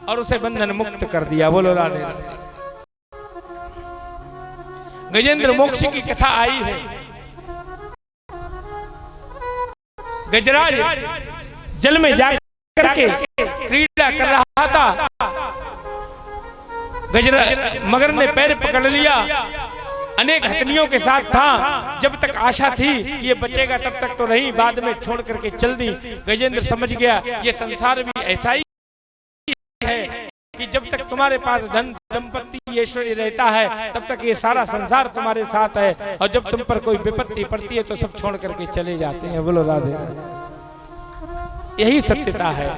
और उसे बंधन मुक्त कर दिया। बोलो राधे राधे। गजेंद्र मोक्ष की कथा आई है। गजराज जल में जाकर के क्रीड़ा कर रहा था। मगर ने पैर पकड़ लिया, अनेक हथनियों के साथ था। जब तक आशा थी कि ये बचेगा तब तक तो नहीं, बाद में छोड़ करके चल दी। गजेंद्र समझ गया ये संसार भी ऐसा ही है कि जब तक तुम्हारे पास धन संपत्ति ऐश्वर्य रहता है तब तक ये सारा संसार तुम्हारे साथ है, और जब तुम पर कोई विपत्ति पड़ती है तो सब छोड़ करके चले जाते हैं। बोलो राधे राधे। यही सत्यता है,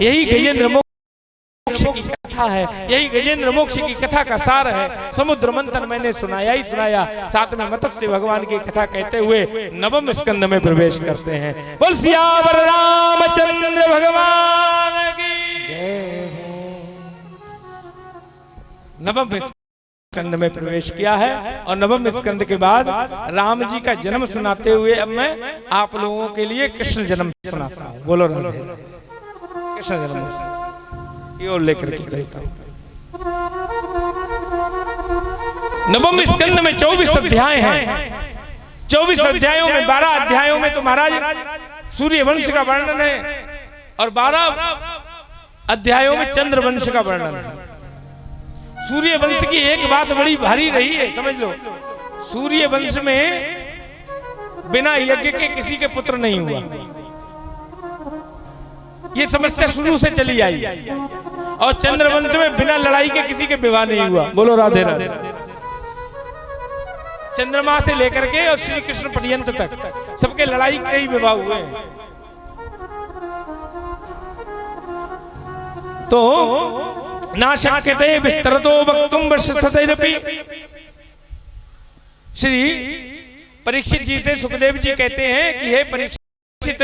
यही गजेंद्र मोक्ष की कथा है, यही गजेंद्र मोक्ष की कथा का सार है। समुद्र मंथन मैंने सुनाया ही सुनाया। साथ में मत्स्य भगवान की कथा कहते हुए नवम स्कंद में प्रवेश करते हैं। बोल सियावर रामचंद्र भगवान की जय। नवम स्कंद में प्रवेश किया है, और नवम स्कंद के बाद राम जी का जन्म सुनाते हुए अब मैं आप लोगों के लिए कृष्ण जन्म सुनाता हूँ। बोलो राधे। कृष्ण जन्म और लेकर के चलता हूं। नवम स्कंद में 24 अध्याय हैं। 24 अध्यायों में 12 अध्यायों में तो महाराज सूर्य वंश का वर्णन है, और 12 अध्यायों में चंद्र वंश का वर्णन है। सूर्य वंश की एक बात बड़ी भारी रही है, समझ लो। सूर्य वंश में बिना यज्ञ के किसी के पुत्र नहीं हुआ, ये समस्या शुरू से चली आई। और चंद्रवंश में बिना लड़ाई के किसी के विवाह नहीं हुआ। बोलो राधे राधे। चंद्रमा से लेकर के और श्री कृष्ण पर्यंत तक सबके लड़ाई के ही विवाह हुए हैं। तो ना शक्यते विस्तरतो वक्तुम वर्षशतैरपि। श्री परीक्षित जी से सुखदेव जी कहते हैं कि हे परीक्षित,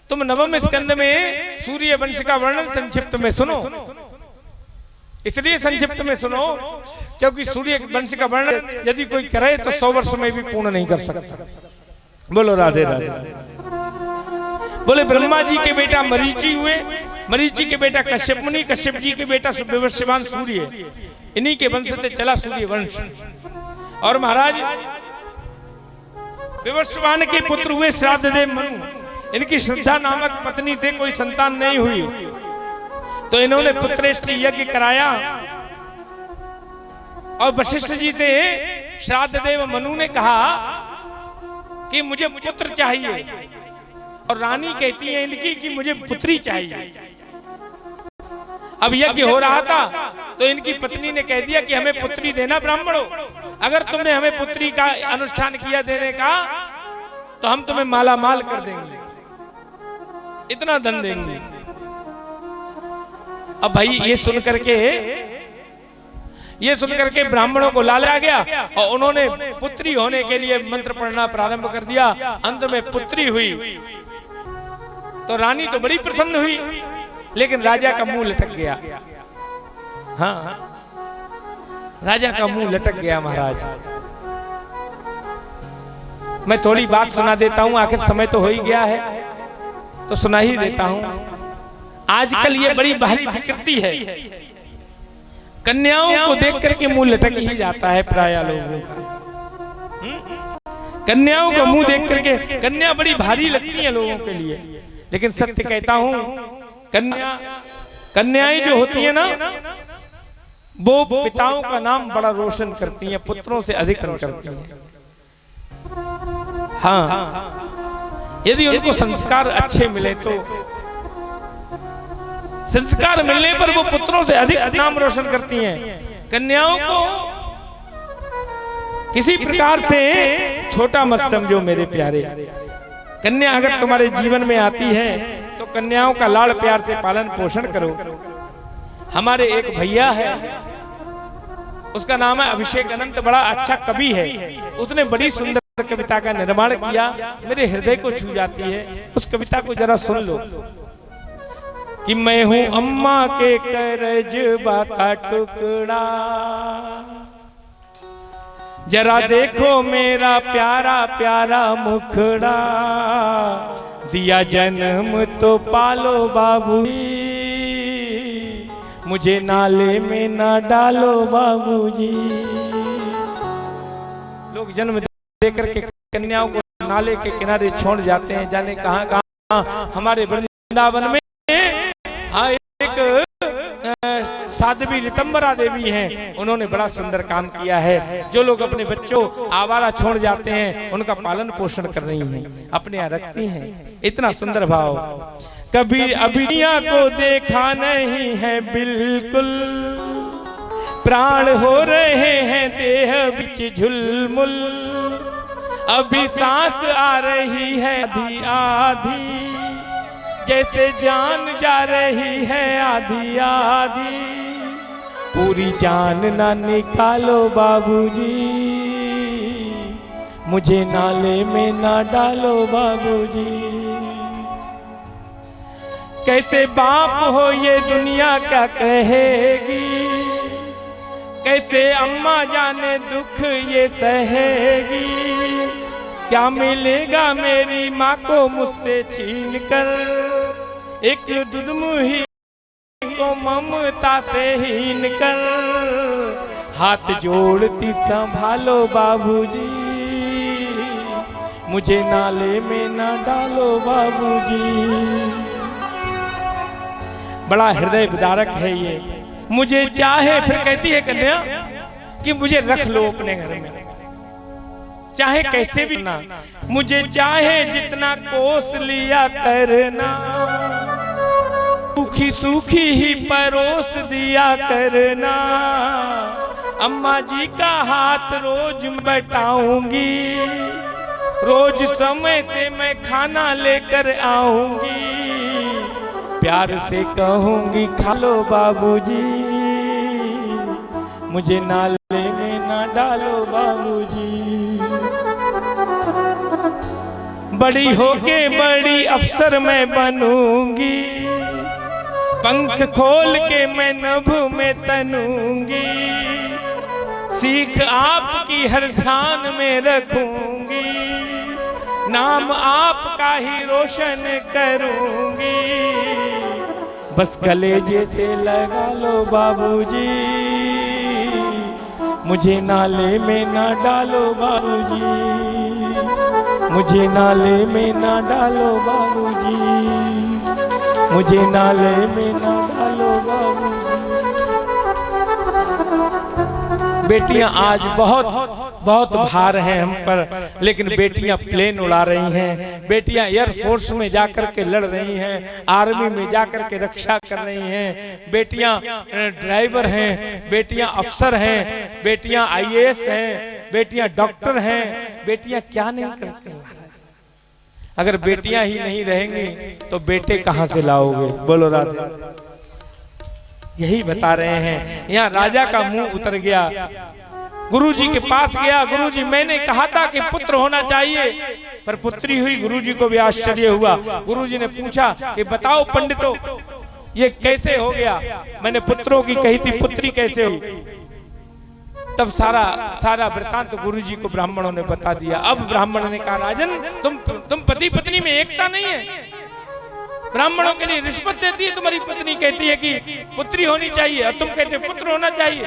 तुम नवम स्कंद में सूर्य वंश का वर्णन संक्षिप्त में सुनो। इसलिए संक्षिप्त में सुनो क्योंकि सूर्य वंश का वर्णन यदि कोई करे तो 100 वर्ष में भी पूर्ण नहीं कर सकता। बोलो राधे राधे। बोले ब्रह्मा जी के बेटा मरीचि हुए, मरीचि के बेटा कश्यप मुनि, कश्यप जी के बेटा विवस्वान सूर्य, इन्हीं के वंश से चला सूर्य वंश। और महाराज विवस्वान के पुत्र हुए श्राद्धदेव मनु। इनकी श्रद्धा नामक पत्नी से कोई संतान नहीं हुई, तो इन्होंने पुत्रेष्टि यज्ञ कराया। और वशिष्ठ जी से श्राद्धदेव मनु ने कहा कि मुझे पुत्र चाहिए, और रानी कहती है इनकी कि मुझे पुत्री चाहिए। अब यज्ञ हो रहा था तो इनकी पत्नी ने कह दिया कि हमें पुत्री देना ब्राह्मणों, अगर तुमने हमें पुत्री का अनुष्ठान किया देने का तो हम तुम्हें माला माल कर देंगे, इतना धन देंगे। अब भाई ये सुन करके ब्राह्मणों को लाल आ गया, और उन्होंने पुत्री होने के लिए मंत्र पढ़ना प्रारंभ कर दिया। अंत में पुत्री हुई तो रानी तो बड़ी प्रसन्न हुई, लेकिन राजा का मुंह लटक गया। हाँ, राजा का मुंह लटक गया महाराज। मैं थोड़ी बात सुना देता हूं, आखिर समय तो हो ही गया है तो सुना ही देता हूं। आजकल ये बड़ी भारी विकृति है, कन्याओं को देख करके मुंह लटक ही जाता है प्राय लोगों का। कन्याओं का मुंह देख करके, कन्या बड़ी भारी लगती है लोगों के लिए, लेकिन सत्य कहता हूं कन्याएं जो होती है ना, वो पिताओं का नाम बड़ा रोशन करती हैं, पुत्रों से अधिक करती हैं। हाँ, यदि उनको संस्कार अच्छे मिले तो संस्कार मिलने पर वो पुत्रों से अधिक नाम रोशन करती हैं। कन्याओं को किसी प्रकार से छोटा मत समझो मेरे प्यारे। कन्या अगर तुम्हारे जीवन में आती है तो कन्याओं का लाड़ प्यार से पालन पोषण करो। हमारे एक भैया है, उसका नाम है अभिषेक अनंत, बड़ा अच्छा कवि है। उसने बड़ी सुंदर कविता का निर्माण किया, मेरे हृदय को छू जाती है। उस कविता को जरा सुन लो कि मैं हूं अम्मा के करजबा का टुकड़ा, जरा देखो मेरा प्यारा प्यारा मुखड़ा, दिया जन्म तो पालो बाबू, मुझे नाले में ना डालो बाबूजी। लोग जन्म देकर के कन्याओं को नाले के किनारे छोड़ जाते हैं, जाने कहां कहां। हमारे वृंदावन में हाँ एक साध्वी रितंबरा देवी हैं, उन्होंने बड़ा सुंदर काम किया है। जो लोग अपने बच्चों आवारा छोड़ जाते हैं उनका पालन पोषण कर रही हैं, अपने यहाँ रखती हैं। इतना सुंदर भाव। कभी अभिया को देखा नहीं है बिल्कुल, प्राण हो रहे हैं देह बिच झुलमुल। अभी सांस आ रही है आधी आधी, जैसे जान जा रही है आधी आधी। पूरी जान ना निकालो बाबूजी, मुझे नाले में ना डालो बाबूजी। कैसे बाप हो ये दुनिया क्या कहेगी, कैसे अम्मा जाने दुख ये सहेगी। क्या मिलेगा मेरी माँ को मुझसे छीन कर, एक दुधमुही को ममता से हीन कर। हाथ जोड़ती संभालो बाबूजी, मुझे नाले में ना डालो बाबूजी। बड़ा हृदय विदारक है ये। मुझे चाहे, फिर कहती है कन्या कि मुझे रख लो अपने घर में, चाहे कैसे भी ना। मुझे चाहे जितना कोस लिया करना, सूखी सूखी ही परोस दिया करना। अम्मा जी का हाथ रोज बटाऊंगी, रोज समय से मैं खाना लेकर आऊंगी। प्यार से कहूंगी खा लो बाबूजी, मुझे नाले में ना डालो बाबूजी। बड़ी होके बड़ी अफसर मैं बनूंगी, पंख खोल के मैं नभ में तनूंगी। सीख आपकी हर ध्यान में रखूंगी, नाम आपका ही रोशन करूंगी। बस कलेजे से लगा लो बाबूजी, मुझे नाले में ना डालो बाबूजी, मुझे नाले में ना डालो बाबूजी, मुझे नाले में ना डालो बाबूजी। बेटियां आज बहुत बहुत भार हैं हम पर, लेकिन बेटियां प्लेन उड़ा रही हैं, बेटियां एयरफोर्स में जाकर के लड़ रही हैं, आर्मी में जाकर के रक्षा कर रही हैं, बेटियां ड्राइवर हैं, बेटियां अफसर हैं, बेटियां आईएएस हैं, बेटियां डॉक्टर हैं। बेटियां क्या नहीं करती हैं। अगर बेटियां ही नहीं रहेंगी तो बेटे कहां से लाओगे? बोलो राधे। यही बता रहे हैं। यहाँ राजा का मुंह उतर गया, गुरुजी के पास गया। गुरुजी मैंने कहा था कि पुत्र होना चाहिए, पर पुत्री हुई। गुरुजी को भी आश्चर्य हुआ। गुरुजी ने पूछा कि बताओ पंडितों ये कैसे हो गया? मैंने पुत्रों की कही थी, पुत्री कैसे हुई? तब सारा वृतांत गुरुजी को ब्राह्मणों ने बता दिया। अब ब्राह्मण ने कहा राजन तुम पति पत्नी में एकता नहीं है। ब्राह्मणों के लिए रिश्वत देती है तुम्हारी पत्नी, कहती है कि पुत्री होनी चाहिए और तुम कहते पुत्र होना चाहिए।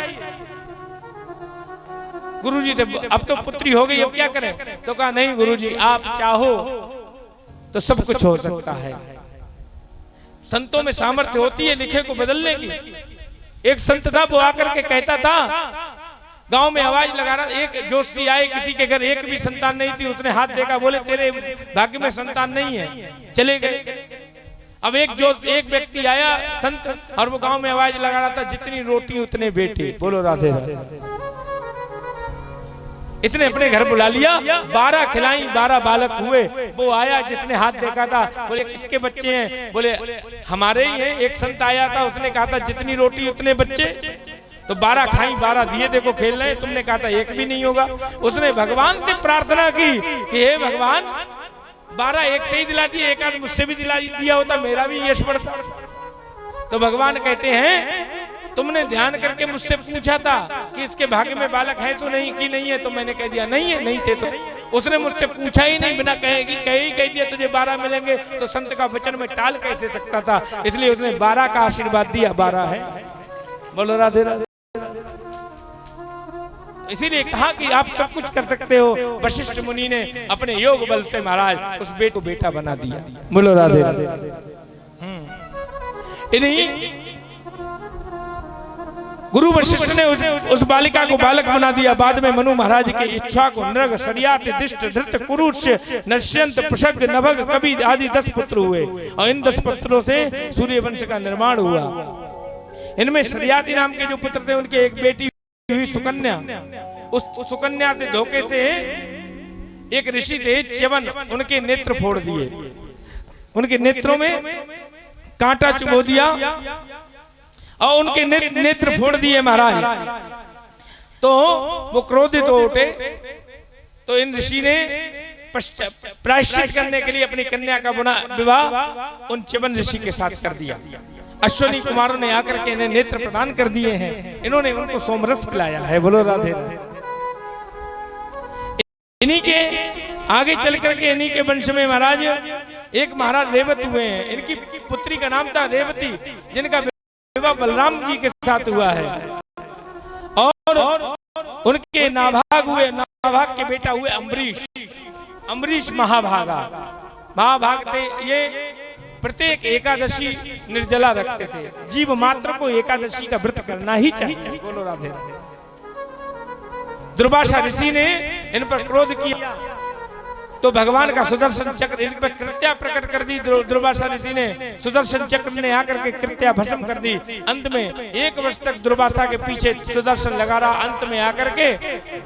गुरुजी ने अब तो पुत्री हो गई, अब क्या करें? तो कहा नहीं गुरुजी, आप चाहो तो सब कुछ हो सकता है। संतों में सामर्थ्य होती है लिखे को बदलने की। एक संत था, वो आकर के कहता था, गांव में आवाज लगा रहा, एक जोशी आए, किसी के घर एक भी संतान नहीं थी, उसने हाथ देखा, बोले तेरे भाग्य में संतान नहीं है, चले गए। अब एक व्यक्ति आया संत, और वो गांव में आवाज लगा रहा था, जितनी रोटी उतने बेटे। बोलो राधे राधे। इसने अपने घर बुला लिया, 12 खिलाई, 12 बालक हुए। वो आया, जिसने हाथ देखा था, बोले किसके बच्चे हैं? बोले हमारे ही हैं। एक संत आया था, उसने कहा था जितनी रोटी उतने बच्चे, तो 12 खाई 12 दिए, देखो खेल रहे। तुमने कहा था एक भी नहीं होगा। उसने भगवान से प्रार्थना की कि हे भगवान 12 एक से ही दिला दिए, एक आध मुझसे भी दिला दिया होता, मेरा भी यश बढ़ता। तो भगवान कहते हैं तुमने ध्यान करके मुझसे पूछा था कि इसके भाग्य में बालक है तो नहीं कि नहीं है, तो मैंने कह दिया नहीं है, नहीं थे। तो उसने मुझसे पूछा ही नहीं, बिना कह दिया तुझे 12 मिलेंगे, तो संत का वचन में टाल कैसे सकता था? इसलिए उसने 12 का आशीर्वाद दिया, 12 है। बोलो राधे राधे। इसीलिए कहा कि आप सब कुछ कर सकते हो। वशिष्ठ मुनि ने अपने योग बल से महाराज उस बेटे को बेटा बना दिया। बोलो राधे राधे। इन्हीं गुरु वशिष्ठ ने उस बालिका को बालक बना दिया। बाद में मनु महाराज की इच्छा को नृग, शर्याति, दिष्ट, धृत, कुरुष, नश्यंत, पुषग, नभग, कवि आदि 10 पुत्र हुए और इन 10 पुत्रों से सूर्य वंश का निर्माण हुआ। इनमें शर्याति नाम के जो पुत्र थे उनके एक बेटी हुई सुकन्या। उस सुकन्या से धोखे से एक ऋषि थे च्यवन, उनके नेत्र फोड़ दिए। उनके नेत्रों में कांटा चुभो दिया और उनके नेत्र फोड़ दिए महाराज। तो वो क्रोधित हो उठे। तो इन ऋषि ने प्रायश्चित करने के लिए अपनी कन्या का विवाह उन च्यवन ऋषि के साथ कर दिया। अश्विनी कुमारों ने आकर के इन्हें नेत्र प्रदान कर दिए हैं। इन्होंने उनको सोमरस पिलाया है। बोलो राधे राधे। इन्हीं के आगे चल करके इन्हीं के वंश में महाराज एक महाराज रेवत हुए हैं। इनकी पुत्री का नाम था रेवती, जिनका विवाह बलराम जी के साथ हुआ है। और उनके नाभाग हुए, नाभाग के बेटा हुए अम्बरीश। अम्बरीश महाभागा, महाभाग थे ये। प्रत्येक एकादशी निर्जला रखते थे। जीव मात्र को एकादशी का व्रत करना ही चाहिए। बोलो राधे राधे। दुर्वासा ऋषि ने इन पर क्रोध किया तो भगवान का सुदर्शन चक्र इन पर कृत्या प्रकट कर दी। दुर्वासा ऋषि ने सुदर्शन चक्र ने आकर के कृत्या भस्म कर दी। अंत में 1 वर्ष तक दुर्वासा के पीछे सुदर्शन लगा रहा। अंत में आकर के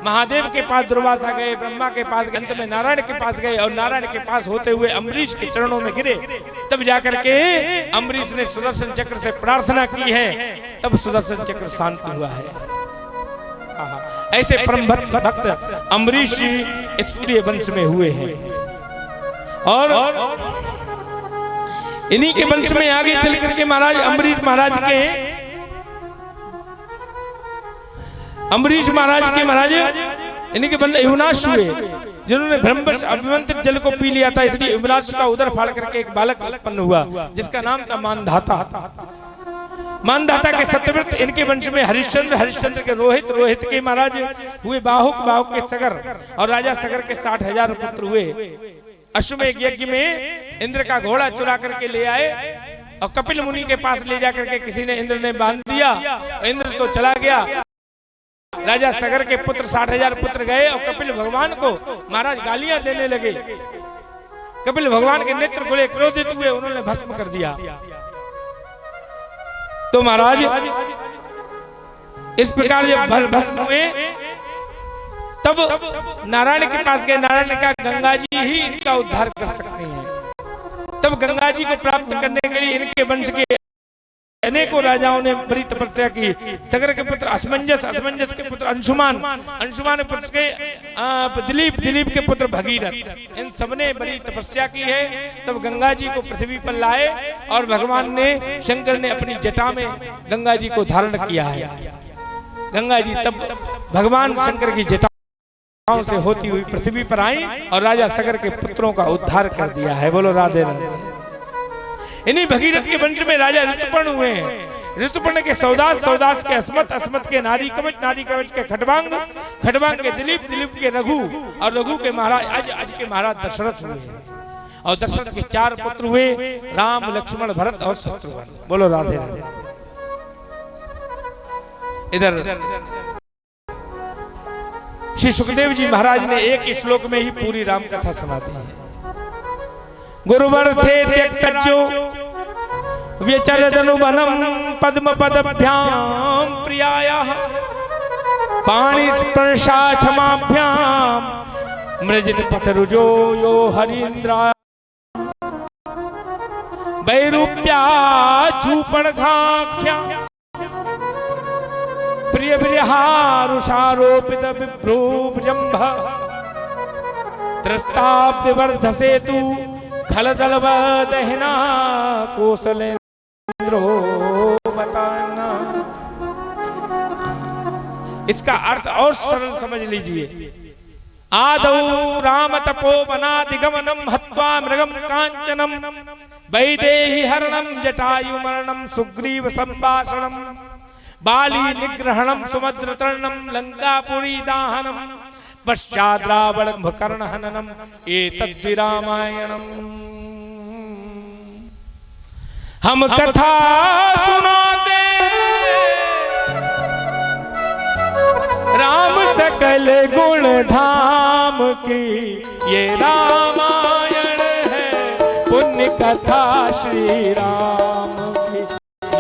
महादेव के पास दुर्वासा गए, ब्रह्मा के पास गए, अंत में नारायण के पास गए और नारायण के पास होते हुए अम्बरीश के चरणों में गिरे। तब जाकर के अम्बरीश ने सुदर्शन चक्र से प्रार्थना की है, तब सुदर्शन चक्र शांत हुआ है। ऐसे परम भक्त अम्बरीश सूर्य वंश में हुए हैं। और इन्हीं के वंश में आगे चल करके महाराज अम्बरीश महाराज के महाराज इन्हीं के वंश युवनाश हुए, जिन्होंने ब्रह्मवश अभिमंत्रित जल को पी लिया था। इसलिए युवनाश का उदर फाड़ करके एक बालक उत्पन्न हुआ जिसका नाम था मानधाता। मानधाता के सत्यव्रत इनके वंश में हरिश्चंद्र, हरिश्चंद्र के रोहित, रोहित के महाराज हुए बाहुक, बाहुक के सगर और राजा सगर के 60,000 पुत्र हुए। अश्वमेध यज्ञ में इंद्र का घोड़ा चुरा करके ले आए और कपिल मुनि के पास ले जाकर के किसी ने इंद्र ने बांध दिया। इंद्र तो चला गया। राजा सगर के पुत्र 60,000 पुत्र गए और कपिल भगवान को महाराज गालियां देने लगे। कपिल भगवान के नेत्र खुले, क्रोधित हुए, उन्होंने भस्म कर दिया। तो महाराज इस प्रकार जब भस्म हुए तब नारायण के पास गए। नारायण ने कहा गंगा जी ही इनका उद्धार कर सकते हैं। तब गंगा जी को प्राप्त करने के लिए इनके वंश के अनेकों राजाओं ने बड़ी तपस्या की। सगर के पुत्र असमंजस, असमंजस के पुत्र अंशुमान, अंशुमान के पुत्र के दिलीप, दिलीप के पुत्र भगीरथ, इन सबने बड़ी तपस्या की है। तब गंगा जी को पृथ्वी पर लाए और भगवान ने, शंकर ने अपनी जटा में गंगा जी को धारण किया है। गंगा जी तब भगवान शंकर की जटाओं से होती हुई पृथ्वी पर आई और राजा सगर के पुत्रों का उद्धार कर दिया है। बोलो राधे राधे। इन्हीं भगीरथ के वंश में राजा ऋतुपर्ण हुए हैं। ऋतुपर्ण के सौदास, सौदास के अस्मत, अस्मत के नारी कवच, नारी कवच के खटवांग, खटवांग के दिलीप, दिलीप के रघु और रघु के महाराज अज, अज के महाराज दशरथ हुए हैं। और दशरथ के 4 पुत्र हुए, राम, लक्ष्मण, भरत और शत्रुघ्न। बोलो राधे राधे। इधर श्री सुखदेव जी महाराज ने एक श्लोक में ही पूरी राम कथा सुनाती है। गुरुवर थे त्यक्तज्जो व्यचरदनुवनम पद्म पदभ्याम प्रियायाः पाणि स्पर्शा क्षमाभ्याम मृजित पथरुजो यो हरीन्द्रा वैरूप्या चूपणघाख्या प्रिय विहारुषारोपित विभ्रूजंभ त्रस्ताब्दिवर्धसेतु खलदलवदहिना कौशलेन्द्रो बताना। इसका अर्थ और सरल समझ लीजिए। आदौ राम तपोवनादिगमनम हत्वा मृगम कांचनम वैदेही हरणम जटायु मरणम सुग्रीव संभाषणम बाली निग्रहणम सुमद्र तरणम लंकापुरी दाहनम पश्चात् रावण कर्ण हननम एतद् रामायणम। हम कथा सुनाते राम सकल गुण धाम की, ये रामायण है पुण्य कथा श्री राम की।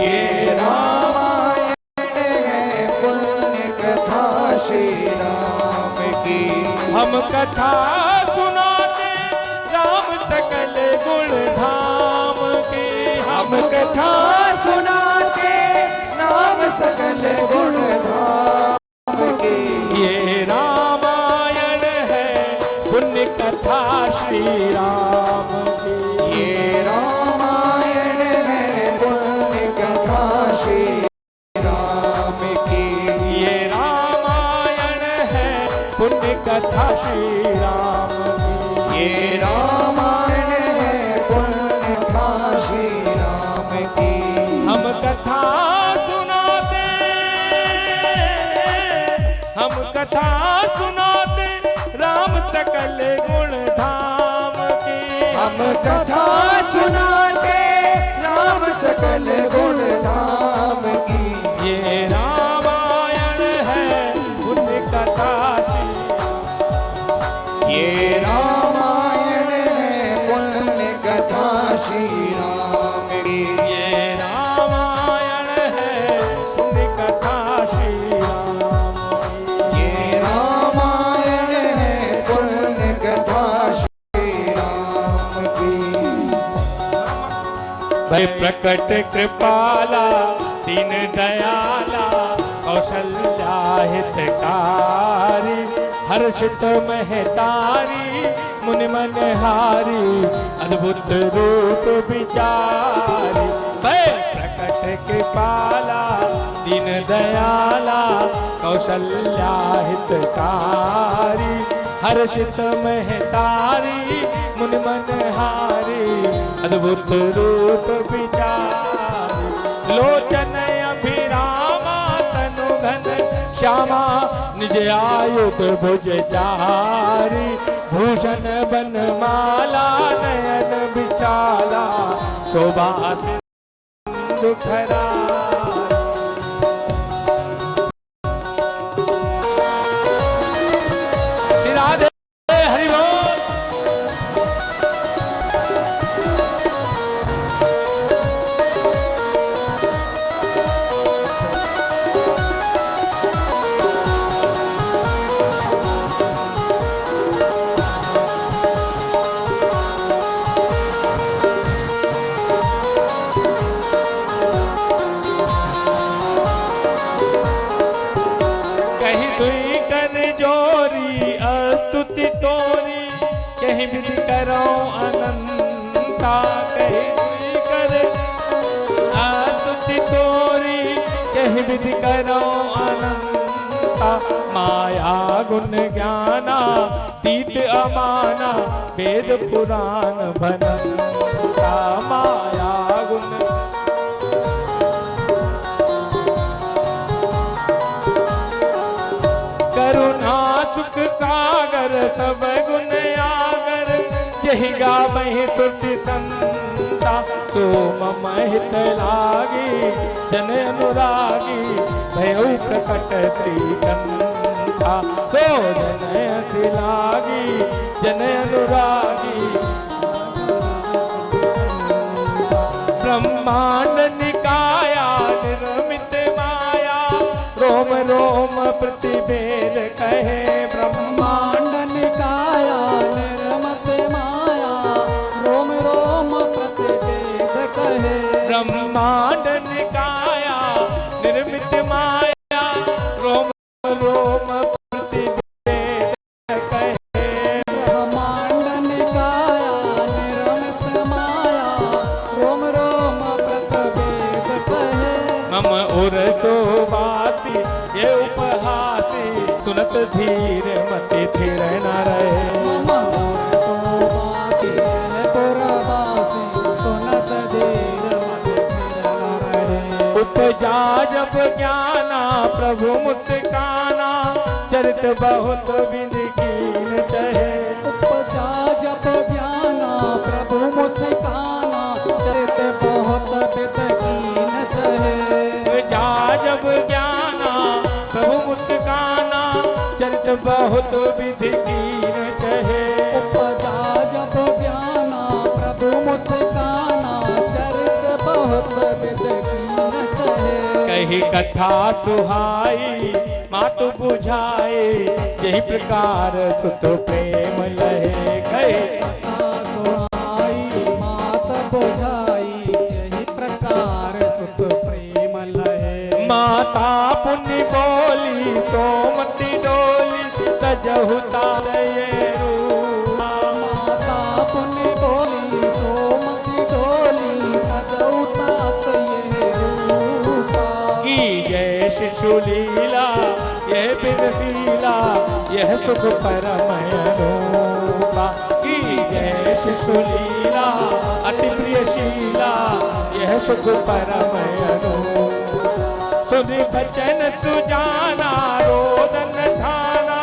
ये रामायण है पुण्य कथा श्री राम की। हम कथा सुनाते राम सकल गुण धाम की। हम कथा सुनाते राम सकल गुण धाम की। ये रामायण है पुण्य कथा श्री राम की। ये रामायण है पुण्य कथा श्री राम की। ये रामायण है पुण्य कथा श्री राम की। ये रामायण है पुण्य कथा श्री राम की। हम कथा सुनाते, हम कथा सुनाते राम सकल गुण धाम की। हम कथा सुनाते राम सकल गुण धाम की। ये रामायण है पुण्य कथा श्री। ये रामायण है पुण्य कथा श्री राम की। ये रामायण है पुण्य कथा श्री राम की। ये रामायण है पुण्य कथा श्री राम की। भय प्रकट कृपाला दीन दयाला कौशल्या हितकारी, हर्षित महतारी मुनि मनहारी, अद्भुत रूप विचारी। भय प्रकट कृपाला दीन दयाला कौशल्या हितकारी, हर्षित महतारी मुनि मनहारी, अद्भुत रूप विचारी। लोचन अभिरामा तनु घन श्यामा, निज आयुध भुज चारी, भूषण बनमाला नयन विशाला, शोभा सिंधु खरा। राधे हरि बोल। स्तुति तोरी कहीं विधि करो अनंता, कहीं कर स्तुति तोरी कहीं विधि करो अनंता। माया गुण ज्ञाना तीत अमाना, वेद पुराण भनंता। माया गुण करुणा सुख सागर सब गुण आगर, यही गावहि सुरति संता। सो मम हित लागी जन अनुरागी, भयउ प्रकट श्रीकंठा। सो जन हित लागी जन अनुरागी, ब्रह्मांड निकाया निर्मित माया, रोम रोम प्रतिवेद कहे। ब्रह्मांड निकाया निर्मित माया, रोम रोम प्रतिवेद कहे। ब्रह्मांड निकाया निर्मित माया, रोम रोम प्रतिवेद कहे। ब्रह्मांड निकाया निर्मित माया, रोम रोम प्रतिवेद कहे। मम उर सोवासी ये उपहासी, सुनत धीर मति थिर न रहे। उपजा जब ज्ञाना प्रभु मुस्काना चरित बहुत विधि कीन चहे। उपजा जब ज्ञाना प्रभु मुस्काना चरित बहुत विधि कीन चहे। उपजा जब ज्ञाना प्रभु मुस्काना चरित बहुत विधि कीन चहे। उपजा जब ज्ञाना प्रभु मुस्काना चरित बहुत विधि कीन चहे। कही कथा सुहाई मातु बुझाए यही प्रकार सुत प्रेम लहे। कही कथा सुहाई मात बुझाई यही प्रकार सुत प्रेम लहे। माता पुण्य बोली सोमती डोली तजहु तारये रूपा। माता पुण्य बोली सोमती डोली तजहु तारये रूपा। की जय शिशु लीला यह बिरसीला यह सुख परमय रूपा। की जय शिशु लीला अति प्रियशीला यह सुख परमय रूपा। सुनि बचन सुजाना रोदन ठाना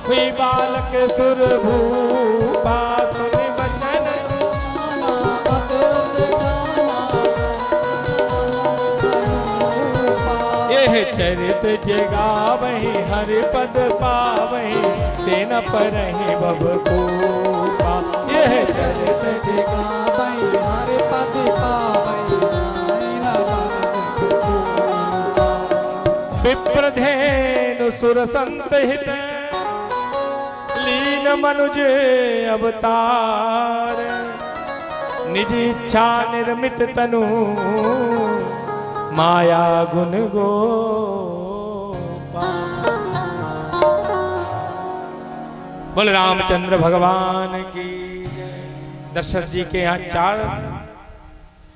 हुई बालक सुर भूपा। सुनि बचन यह चरित जगावहि हरि पद पावहि तेन परहि बबकूपा। यह चरित जगावहि हरि पद पावहि तेन विप्रधेनु सुर संत हित लीन मनुज अवतार। निज इच्छा निर्मित तनु माया गुण गोपाल। बोल रामचंद्र भगवान की जय। दशरथ जी के यहाँ 4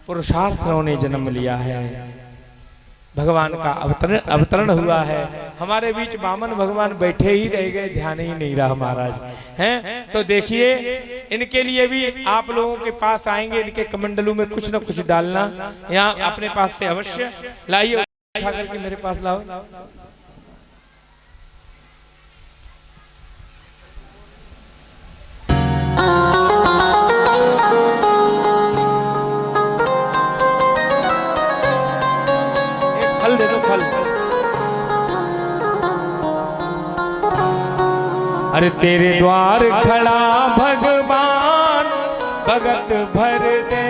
पुरुषार्थों ने जन्म लिया है। भगवान का अवतरण हुआ है। हमारे बीच वामन भगवान बैठे ही रह गए, ध्यान ही नहीं रहा महाराज हैं। तो देखिए इनके लिए भी आप लोगों के पास आएंगे, इनके कमंडलू में कुछ न कुछ डालना। यहाँ अपने पास से अवश्य लाइए, उठा करके मेरे पास लाओ। फल दे दो, फल। अरे तेरे द्वार खड़ा भगवान भगत भर दे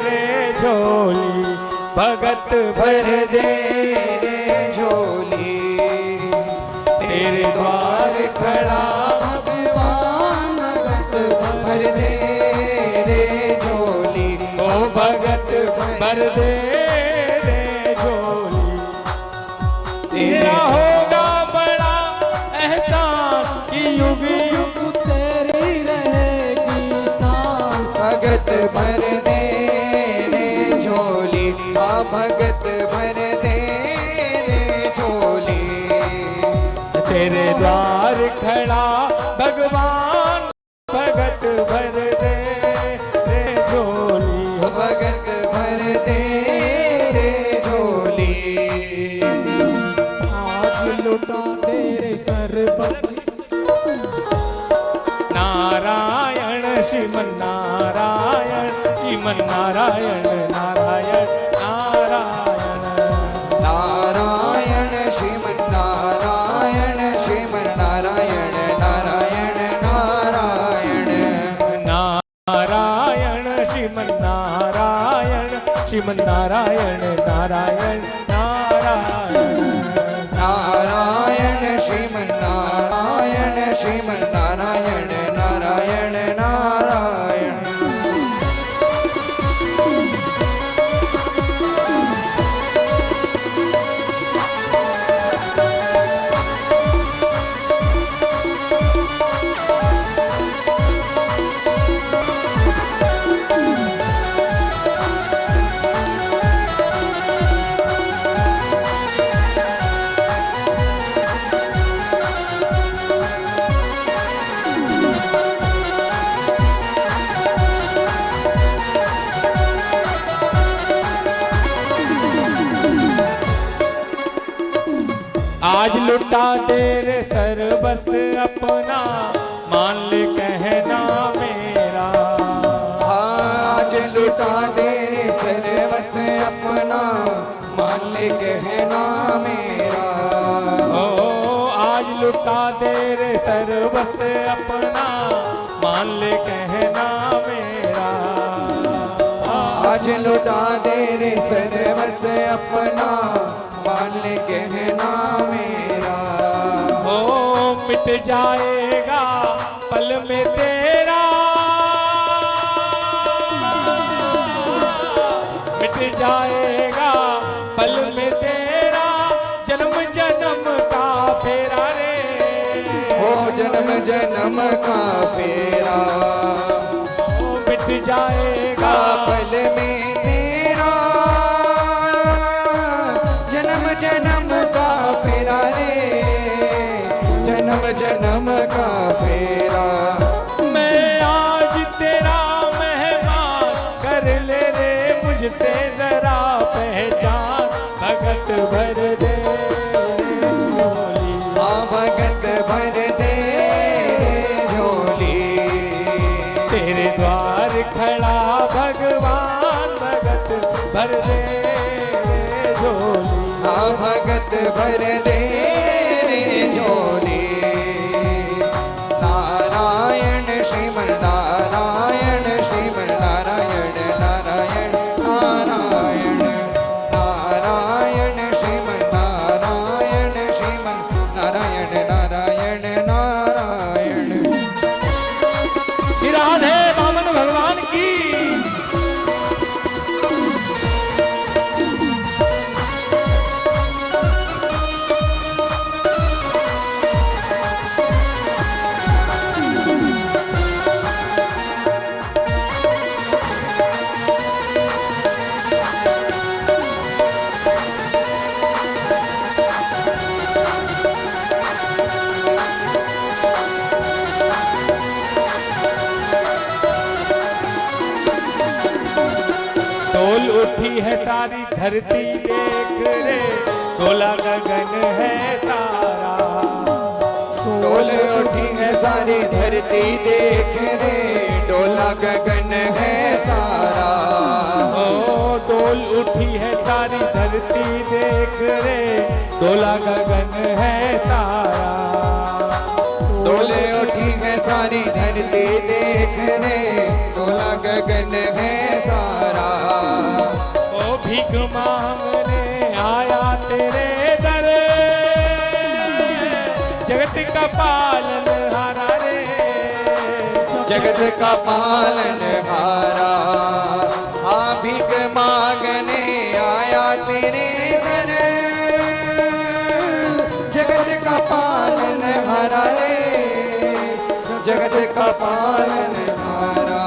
रे झोली। भगत भर दे रे झोली। तेरे द्वार खड़ा भगवान भगत भर दे रे झोली। ओ भगत भर दे तेरा होगा बड़ा एहसान कि युग युग तेरी रहेगी शान। भगत भर दे रे झोली। भगत भर दे रे झोली। तेरे द्वार खड़ा भगवान भगत भर दे रे झोली। भगत भर दे रे झोली। लुटा तेरे सरबत नारायण श्रीमन नारायण श्रीमन नारायण नारायण नारायण नारायण श्रीमन नारायण श्रीमन नारायण नारायण नारायण नारायण श्रीमन नारायण श्रीमन नारायण नारायण नारायण नारायण श्रीमन नारायण श्रीमन नारायण नारायण नारायण। आज लुटा दे रे सर्वस अपना मान ले कहना मेरा। आज लुटा दे रे सर्वस अपना मान ले कहना मेरा। ओ आज लुटा दे रे सर्वस अपना मान ले कहना मेरा। आज लुटा दे रे सर्वस अपना मान ले कहना मेरा। ओ मिट जाएगा पल में तेरा, मिट जाएगा पल में तेरा जन्म जन्म का फेरा रे। ओ जन्म जन्म का फेरा ओ मिट जाएगा पल में तेरा जन्म जन्म का फेरा रे। जन्म जन्म का फेरा मैं आज तेरा मेहमान कर ले रे मुझसे जरा पहचान। भगत भर दे झोली, हाँ भगत भर दे झोली। तेरे द्वार खड़ा भगवान भगत भर दे झोली। हाँ भगत भर दे रे झोली। नारायण श्रीमन नारायण श्रीमन नारायण नारायण नारायण नारायण श्रीमन नारायण श्रीमन नारायण नारायण नारायण। श्री राधे वामन भगवान की। डोल उठी है सारी धरती देख रे, डोला गगन है सारा। डोल उठी है सारी धरती देख रे, डोला गगन है सारा। ओ डोल उठी है सारी धरती देख रे, डोला गगन है सारा। डोले उठी है सारी धरती देख रे, डोला गगन है सारा। ओ भीख मांगने आया तेरे दर, जगत का पालन हारा रे। जगत का पालन हारा, हाँ भीख मांगने आया तेरे घर। जगत का पालन हारा रे, जगत का पालन हारा।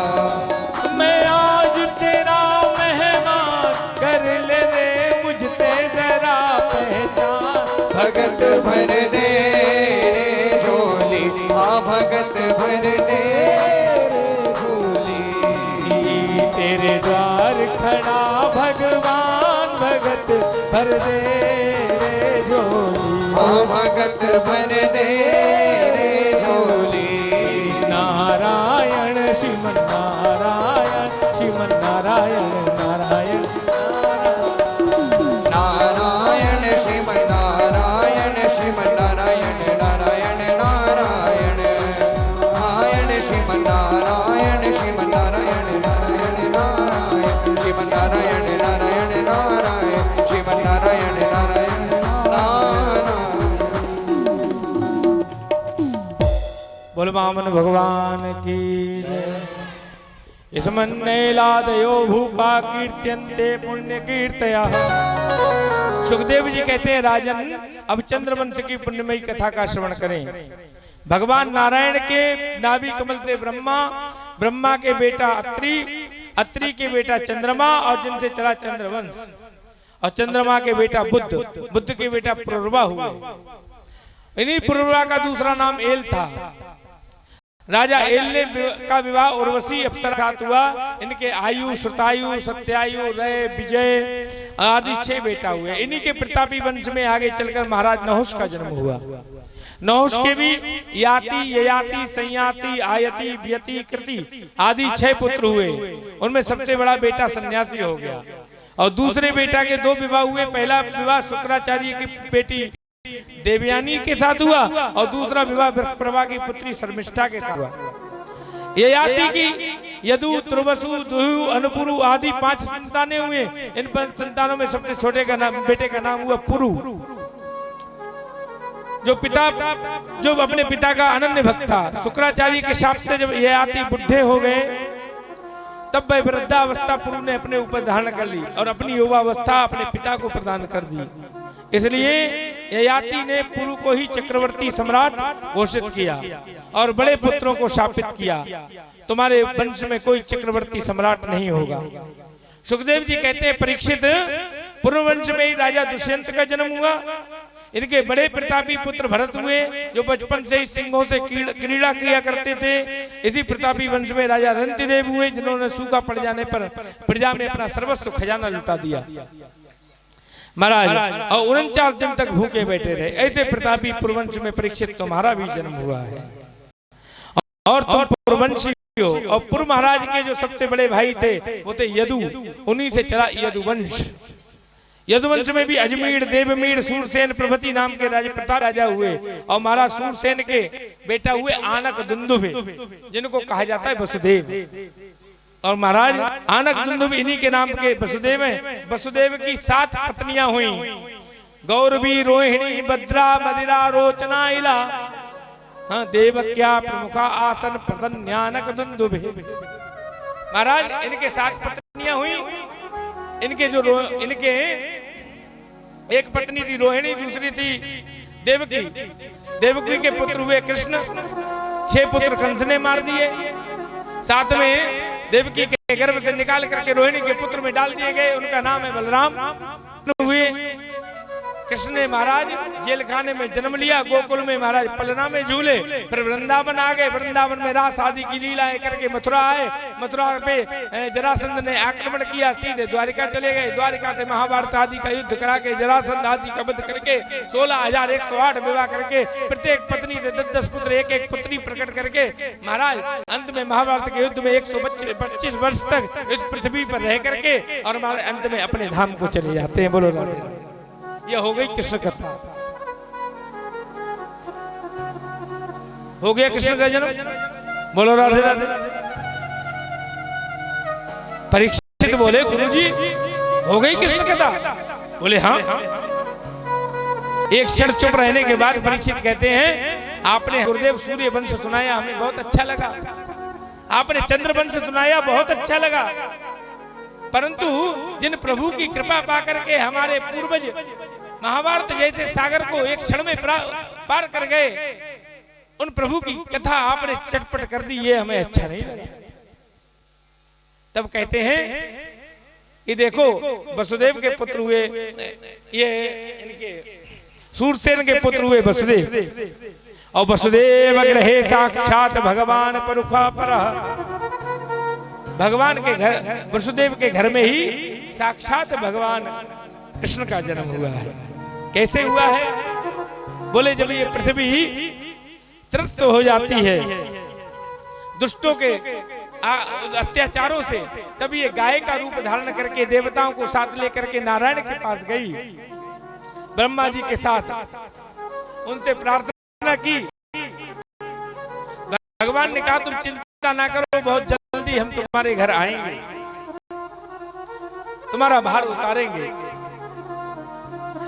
मैं आज तेरा मेहमान कर ले रे मुझसे जरा पहचान। भगत भर दे झोली, हाँ भगत भर दे झोली। तेरे द्वार खड़ा भगवान भगत भर दे रे झोली। हाँ भगत भर दे झोली। नारायण श्रीमन नारायण श्रीमन नारायण नारायण नारायण श्रीमन नारायण श्रीमन नारायण नारायण नारायण नारायण श्रीमन नारायण श्रीमन नारायण नारायण नारायण श्रीमन नारायण नारायण नारायण श्रीमन नारायण नारायण नारायण। बोल वामन भगवान की जय। इसमन्नेलादयो भूपा कीर्त्यन्ते पुण्य कीर्तया। सुखदेव जी कहते हैं राजन अब चंद्रवंश की पुण्यमयी कथा का श्रवण करें। भगवान नारायण के नाभि कमल से ब्रह्मा, ब्रह्मा के बेटा अत्रि, अत्रि के बेटा चंद्रमा और जिनसे चला चंद्रवंश, और चंद्रमा के बेटा बुद्ध, बुद्ध के बेटा पुरुरवा हुए। इन्हीं पुरुरवा का दूसरा नाम एल था। राजा एल्ले का विवाह उर्वशी अप्सरा के साथ हुआ। इनके आयु, श्रुतायु, सत्यायु, रय, विजय आदि 6 बेटा हुए। इन्हीं के प्रतापी वंश में आगे चलकर महाराज नहुष का जन्म हुआ। नहुष के भी याति, ययाति, संयाति, आयति, व्यति, कृति आदि 6 पुत्र हुए। उनमें सबसे बड़ा बेटा सन्यासी हो गया और दूसरे बेटा के 2 विवाह हुए। पहला विवाह शुक्राचार्य की बेटी देवयानी के साथ हुआ और दूसरा विवाह वृषप्रभा की पुत्री शर्मिष्ठा के साथ हुआ। ययाति की यदु, त्रुवसु, दुहु, अनुपुरु आदि 5 संतानें हुए। इन 5 संतानों में सबसे छोटे का नाम, बेटे का नाम हुआ पुरु, जो अपने पिता का अनन्य भक्त था। शुक्राचार्य के शाप से जब ययाति बुढ़े हो गए तब वह वृद्धावस्था पुरु ने अपने ऊपर धारण कर ली और अपनी युवावस्था अपने पिता को प्रदान कर दी। इसलिए ययाति ने पुरु को ही चक्रवर्ती सम्राट घोषित किया और बड़े पुत्रों को शापित किया, तुम्हारे वंश में कोई चक्रवर्ती सम्राट नहीं होगा। सुखदेव जी कहते हैं, परीक्षित, पूर्व वंश में ही राजा दुष्यंत का जन्म हुआ। इनके बड़े प्रतापी पुत्र भरत हुए, जो बचपन से ही सिंहों से क्रीड़ा किया करते थे। इसी प्रतापी वंश में राजा रंतिदेव हुए, जिन्होंने सूखा पड़ जाने पर प्रजा में अपना सर्वस्व खजाना लुटा दिया महाराज, और 49 दिन तक भूखे बैठे रहे। ऐसे प्रतापी पूर्ववंश में परीक्षित तुम्हारा भी जन्म हुआ है और तुम पूर्ववंशी हो। और पूर्व महाराज के जो सबसे बड़े भाई थे वो थे यदु, उन्हीं से चला यदुवंश। यदुवंश में भी अजमेर, देवमीर, सूरसेन प्रभृति नाम के राजा हुए और महाराज सूरसेन के बेटा हुए आनक दुंदुभे, जिनको कहा जाता है वसुदेव। और महाराज आनक दुंदुभ इन्हीं के नाम के वसुदेव हैं। वसुदेव की 7 पत्नियां हुई, गौरवी, रोहिणी, भद्रा, मदिरा, रोचना, इला, हाँ, देवक्या, प्रमुखा, आसन, प्रतन्यानक दुंदुभे। महाराज इनके 7 पत्नियां हुई। इनके एक पत्नी थी रोहिणी, दूसरी थी देवकी। देवकी के पुत्र हुए कृष्ण। 6 पुत्र कंस ने मार दिए। 7 में देवकी के गर्भ से निकाल करके रोहिणी के पुत्र में डाल दिए गए, उनका नाम है बलराम हुए। कृष्ण ने महाराज जेल खाने में जन्म लिया। गोकुल में महाराज पलना में झूले, फिर वृंदावन आ गए। वृंदावन में रास आदि की लीलाएं करके मथुरा आए। मथुरा पे जरासंध ने आक्रमण किया, सीधे द्वारिका चले गए। द्वारिका से महाभारत आदि का युद्ध करा के जरासंध आदि का वध करके 16,108 विवाह करके प्रत्येक पत्नी से 10-10 पुत्र, एक पुत्री प्रकट करके महाराज अंत में महाभारत के युद्ध में 125 वर्ष तक इस पृथ्वी पर रह करके और हमारे अंत में अपने धाम को चले जाते हैं। बोलो राधे राधे। यह हो गई कृष्ण कथा, हो गया कृष्ण का जन्म। बोलो राधे राधे। परीक्षित बोले, गुरुजी हो गई कृष्ण कथा? बोले हाँ। एक क्षण चुप रहने के बाद परीक्षित कहते हैं, आपने गुरुदेव सूर्य वंश सुनाया, हमें बहुत अच्छा लगा। आपने चंद्र वंश सुनाया, बहुत अच्छा लगा। परंतु जिन प्रभु की कृपा पाकर के हमारे पूर्वज महाभारत जैसे सागर को एक क्षण में पार कर गए, उन प्रभु की कथा आपने चटपट कर दी, ये हमें अच्छा नहीं लगा। तब कहते हैं कि देखो, वसुदेव के पुत्र हुए, ये इनके सूरसेन के पुत्र हुए वसुदेव, और वसुदेव ग्रहे साक्षात भगवान परुखा पर। भगवान के घर, वसुदेव के घर में ही साक्षात भगवान कृष्ण का जन्म हुआ है। कैसे हुआ है? बोले जब ये पृथ्वी त्रस्त हो जाती है दुष्टों के अत्याचारों से, तब ये गाय का रूप धारण करके देवताओं को साथ लेकर के नारायण के पास गई, ब्रह्मा जी के साथ उनसे प्रार्थना की। भगवान ने कहा, तुम चिंता ना करो, बहुत जल्दी हम तुम्हारे घर आएंगे, तुम्हारा भार उतारेंगे।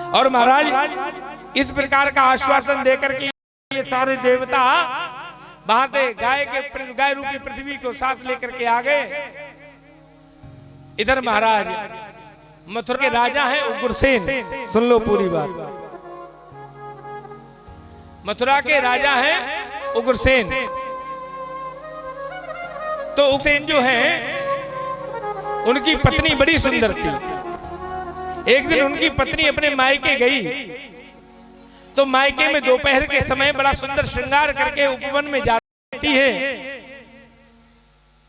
और महाराज इस प्रकार का आश्वासन देकर के ये सारे देवता वहां से गाय रूपी पृथ्वी को साथ लेकर के आ गए। इधर महाराज मथुरा के राजा हैं उग्रसेन। सुन लो पूरी बात। मथुरा के राजा हैं उग्रसेन। तो उग्रसेन जो है, उनकी पत्नी बड़ी सुंदर थी। एक दिन उनकी पत्नी अपने मायके गई, तो मायके में दोपहर के समय बड़ा सुंदर श्रृंगार करके उपवन में जा जाती है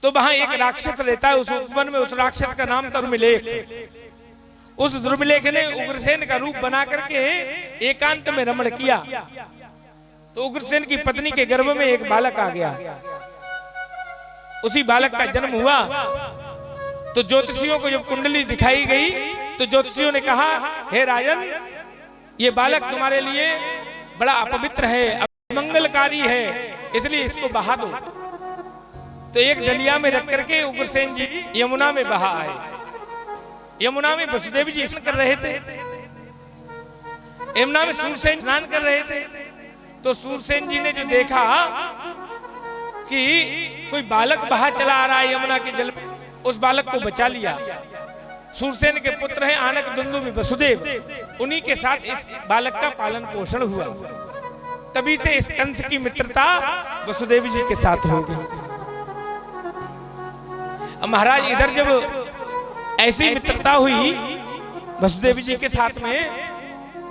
तो वहां एक राक्षस रहता है उस उपवन में। उस राक्षस का नाम दुर्मिलेख। उस दुर्मिलेख ने उग्रसेन का रूप बना करके एकांत में रमण किया। तो उग्रसेन की पत्नी के गर्भ में एक बालक आ गया। उसी बालक का जन्म हुआ तो ज्योतिषियों को जब कुंडली दिखाई गई तो ज्योतिषियों ने कहा, हे राजन, ये बालक तुम्हारे लिए बड़ा अपवित्र है, अमंगलकारी है, इसलिए इसको बहा दो। तो एक डलिया में रख करके उग्रसेन जी यमुना में बहा आए। यमुना में वसुदेव जी स्नान कर रहे थे। यमुना में सूरसेन स्नान कर रहे थे। तो सूरसेन जी ने जो देखा कि कोई बालक बहा चला आ रहा है यमुना के जल में, उस बालक को बचा लिया। सूरसेन के पुत्र हैं आनक दुंदुभि वसुदेव, उन्हीं के साथ इस बालक का पालन पोषण हुआ। तभी से इस कंस की मित्रता वसुदेव जी के साथ हो गई। महाराज इधर जब ऐसी मित्रता हुई वसुदेव जी के साथ में,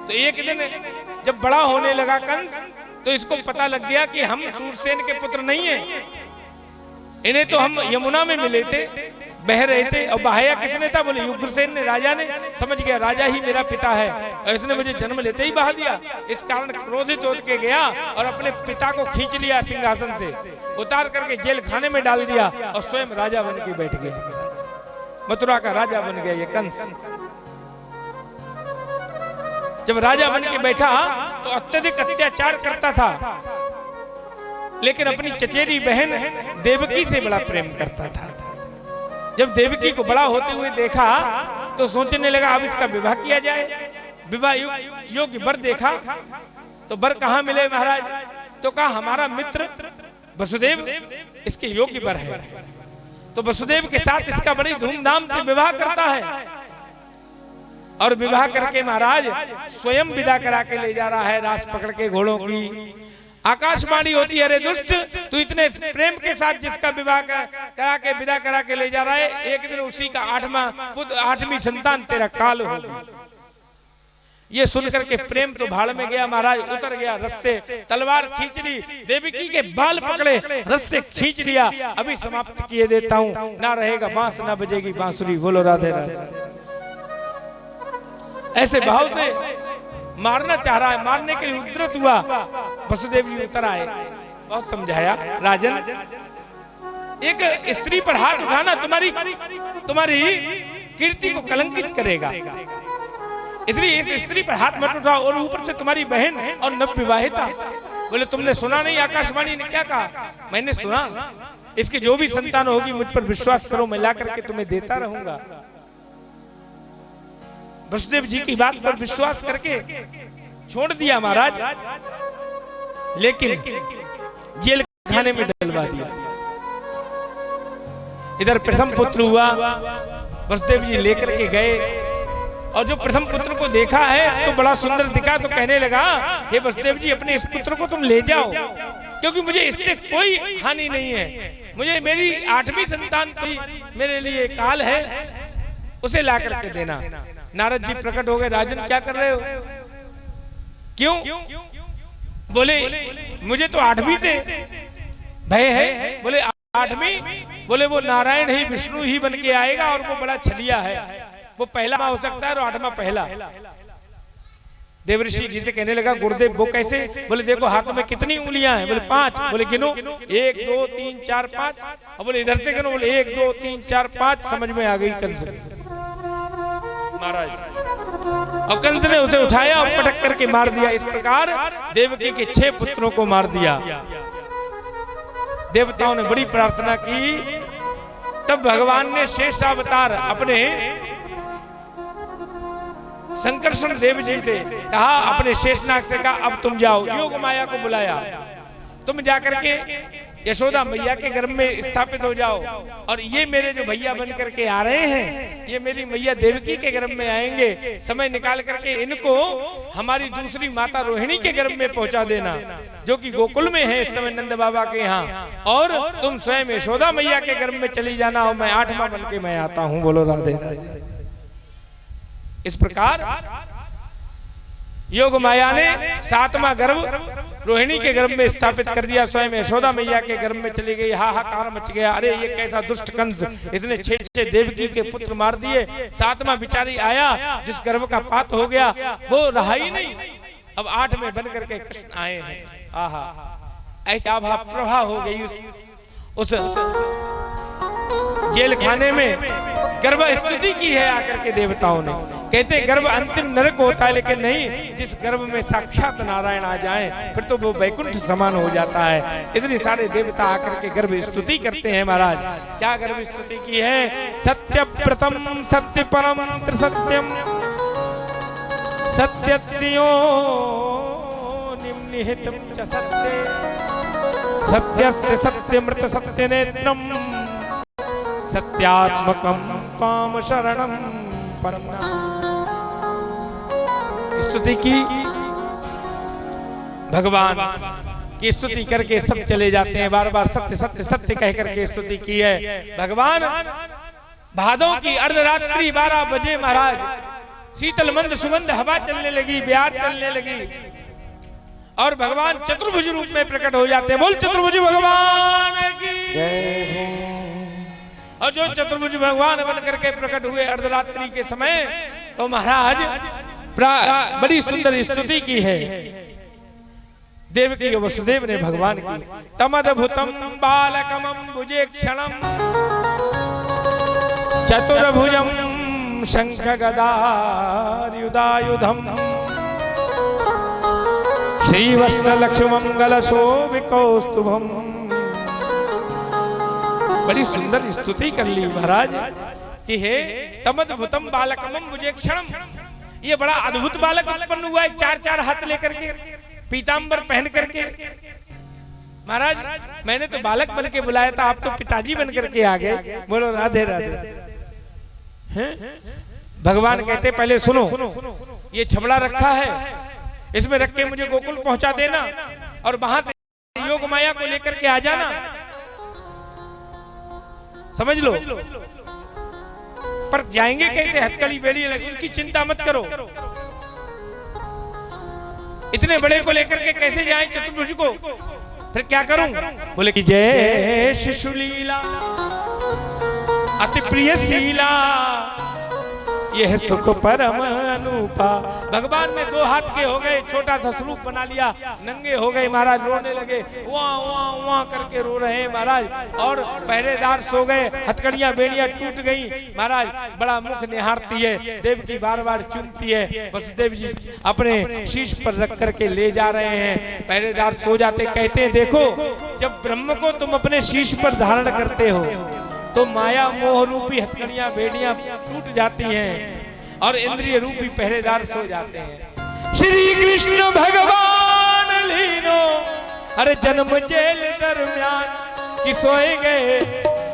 तो एक दिन जब बड़ा होने लगा कंस, तो इसको पता लग गया कि हम सूरसेन के पुत्र नहीं हैं। इन्हें तो हम यमुना में मिले थे, बह रहे थे, और बहाया किसने था? बोले उग्रसेन ने, राजा ने। समझ गया राजा ही मेरा पिता है और इसने मुझे जन्म लेते ही बहा दिया। इस कारण क्रोधित होकर के गया और अपने पिता को खींच लिया सिंहासन से, उतार करके जेल खाने में डाल दिया और स्वयं राजा बन के बैठ गया। मथुरा का राजा बन गया ये कंस। जब राजा बन के बैठा तो अत्यधिक अत्याचार करता था, लेकिन अपनी चचेरी बहन देवकी से बड़ा प्रेम करता था। जब देवकी को बड़ा होते हुए देखा तो सोचने लगा अब इसका विवाह किया जाए। विवाह योग्य वर देखा तो वर कहाँ मिले महाराज? तो कहा हमारा मित्र वसुदेव इसके योग्य वर है। तो वसुदेव के साथ इसका बड़ी धूमधाम से विवाह करता है और विवाह करके महाराज स्वयं विदा करा के ले जा रहा है, रास पकड़ के घोड़ों की। आकाशवाणी होती है, अरे दुष्ट, तू इतने प्रेम के साथ जिसका विवाह करा के विदा करा के ले जा रहा है, एक दिन उसी का 8वीं संतान तेरा काल होगी। ये सुनकर के प्रेम तो भाड़ में गया महाराज, उतर गया रथ से, तलवार खींच ली, देवकी के बाल पकड़े, रथ से खींच लिया। अभी समाप्त किए देता हूं, ना रहेगा बांस ना बजेगी बांसुरी। बोलो राधे राधे। ऐसे भाव से मारना चाह रहा है, मारने के लिए उद्यत हुआ। वसुदेव जी उतर आए, बहुत समझाया, राजन एक स्त्री पर हाथ उठाना तुम्हारी कीर्ति को कलंकित करेगा, इसलिए इस स्त्री पर हाथ मत उठाओ। और ऊपर से तुम्हारी बहन और नवविवाहिता। बोले तुमने सुना नहीं आकाशवाणी ने क्या कहा? मैंने सुना। इसकी जो भी संतान होगी मुझ पर विश्वास करो, मैं ला करके तुम्हें देता रहूंगा। वसुदेव जी की बात पर विश्वास करके छोड़ दिया महाराज, लेकिन जेल खाने में डलवा दिया। इधर प्रथम पुत्र हुआ, वसुदेव जी लेकर के गए और जो प्रथम पुत्र को देखा है तो बड़ा सुंदर दिखा, तो कहने लगा हे वसुदेव जी अपने इस पुत्र को तुम ले जाओ, क्योंकि मुझे इससे कोई हानि नहीं है। मुझे मेरी 8वीं संतान मेरे लिए काल है, उसे ला करके देना। नारद जी प्रकट हो गए, राजन क्या कर रहे हो? क्यों? बोले मुझे तो 8वीं से भय है। बोले 8वीं? बोले वो नारायण ही विष्णु ही बन के आएगा और वो बड़ा छलिया है, वो पहला हो सकता है और 8वां पहला। देवऋषि जी से कहने लगा गुरुदेव वो कैसे? बोले देखो हाथ में कितनी उंगलियां हैं? बोले 5। बोले गिनो, 1 2 3 4 5। और बोले इधर से गिनो, बोले 1 2 3 4 5। समझ में आ गई कंस महाराज, और कंस ने उसे उठाया और पटक करके मार दिया। इस प्रकार देवकी के 6 पुत्रों को मार दिया। देवताओं ने बड़ी प्रार्थना की, तब भगवान ने शेष अवतार अपने संकर्षण देव जी से कहा, अपने शेषनाग से कहा अब तुम जाओ। योग माया को बुलाया, तुम जाकर के यशोदा मैया के गर्भ में स्थापित हो जाओ, और ये मेरे जो भैया बन करके आ रहे हैं ये मेरी मैया देवकी के गर्भ में आएंगे। समय निकाल करके इनको हमारी दूसरी माता रोहिणी के गर्भ में पहुंचा देना, जो कि गोकुल में है इस समय नंद बाबा के यहाँ, और तुम स्वयं यशोदा मैया के गर्भ में चली जाना और मैं 8वां बन के मैं आता हूं। बोलो राधे राधे। इस प्रकार योग माया ने 7वां गर्भ रोहिणी के गर्भ में स्थापित कर दिया, स्वयं यशोदा मैया के गर्भ में चली गई। हाहाकार मच गया, अरे ये कैसा दुष्ट कंस, इसने 6 देवकी के पुत्र मार दिए। 7वां बिचारी आया जिस गर्भ का पात हो गया वो रहा ही नहीं। अब 8 में बन करके कृष्ण आए हैं। आहा, ऐसा आभा प्रभा हो गई उस जेल खाने में। गर्भ स्तुति की है आकर के देवताओं ने। कहते गर्भ अंतिम नरक होता है, लेकिन नहीं, जिस गर्भ में साक्षात नारायण आ जाएं फिर तो वो वैकुंठ समान हो जाता है। इसलिए सारे देवता आकर के गर्भ स्तुति करते हैं। महाराज क्या गर्भ स्तुति की है? सत्य प्रथम सत्य परम त्रिसत्यम सत्यस्यो निम्निहितम च सत्ये सत्यस्य सत्यमृत सत्यनेत्रम सत्यात्मकम त्वाम शरणम पन्ना। स्तुति की, भगवान की स्तुति करके सब चले जाते हैं। बार बार सत्य सत्य सत्य कह करके स्तुति की है। भगवान भादों की अर्धरात्रि 12 बजे महाराज शीतल मंद सुगंध हवा चलने लगी, ब्यार चलने लगी और भगवान चतुर्भुज रूप में प्रकट हो जाते हैं। बोल चतुर्भुज भगवान की जय। और जो चतुर्भुज भगवान बन करके प्रकट हुए अर्धरात्रि के समय, तो महाराज बड़ी सुंदर स्तुति की है देवकी वसुदेव ने भगवान की। तमद्भुतम बालकमं भुजे क्षणम चतुर्भुजम शंख गदायुधायुधम श्रीवत्स लक्ष्मंगल शोभिकौस्तुभम। बड़ी सुंदर स्तुति कर ली महाराज कि हे तमद्भुतम बालकमं भुजे क्षणम। ये बड़ा अद्भुत बालक उत्पन्न हुआ है, 4 हाथ लेकर के, पीतांबर पहन करके। महाराज मैंने तो बालक बन के बुलाया था, आप तो पिताजी बन करके आ गए। बोलो राधे राधे। हैं? भगवान कहते पहले सुनो, ये छबड़ा रखा है, इसमें रख के मुझे गोकुल पहुंचा देना और वहां से योग माया को लेकर के आ जाना, समझ लो। पर जाएंगे कैसे? हथकड़ी बेड़ी लगी, उसकी चिंता मत करो। इतने बड़े को लेकर के कैसे जाएं चतुर्भुज को? फिर क्या करूं? बोले कि जय शिशु लीला अति प्रिय शीला यह सुख परम अनूपा। भगवान में 2 हाथ के हो गए, छोटा सा स्वरूप बना लिया, नंगे हो गए महाराज, रोने लगे, वाह वाह वाह करके रो रहे हैं महाराज। और पहरेदार सो गए, हथकड़ियां बेड़ियां टूट गई महाराज। बड़ा मुख निहारती है, देव की बार बार चुनती है। वसुदेव जी अपने शीश पर रख करके ले जा रहे हैं। पहरेदार सो जाते, कहते हैं देखो जब ब्रह्म को तुम अपने शीश पर धारण करते हो तो माया मोह रूपी हथकड़ियां बेड़ियां टूट जाती हैं और इंद्रिय रूपी पहरेदार सो जाते हैं। श्री कृष्ण भगवान लीनो अरे जन्म जेल दरमियान कि सोए गए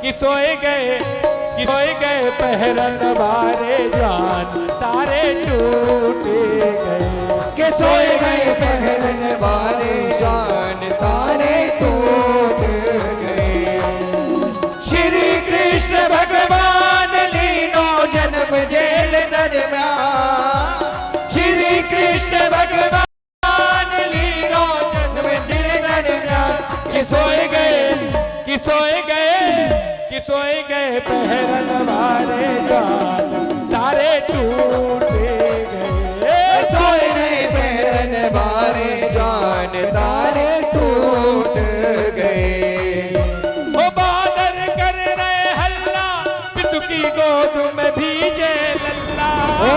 कि सोए गए कि सोए गए पहरन बारे जान तारे टूटे गए के सोए गए पहरन बारे जान तारे टूट गए। श्री कृष्ण भगवान लीनो जन्म जेल दरमियान। श्री कृष्ण भगवान लीनो जन्म जेल दरमियान कि सोए गए कि सोए गए कि सोए गए पहरन वाले जान तारे टूटे गए। सोए गए पहरन वाले जान तारे टूट गए। ओ बादल कर रहे हल्ला पितु की गोद में भीजे लल्ला। ओ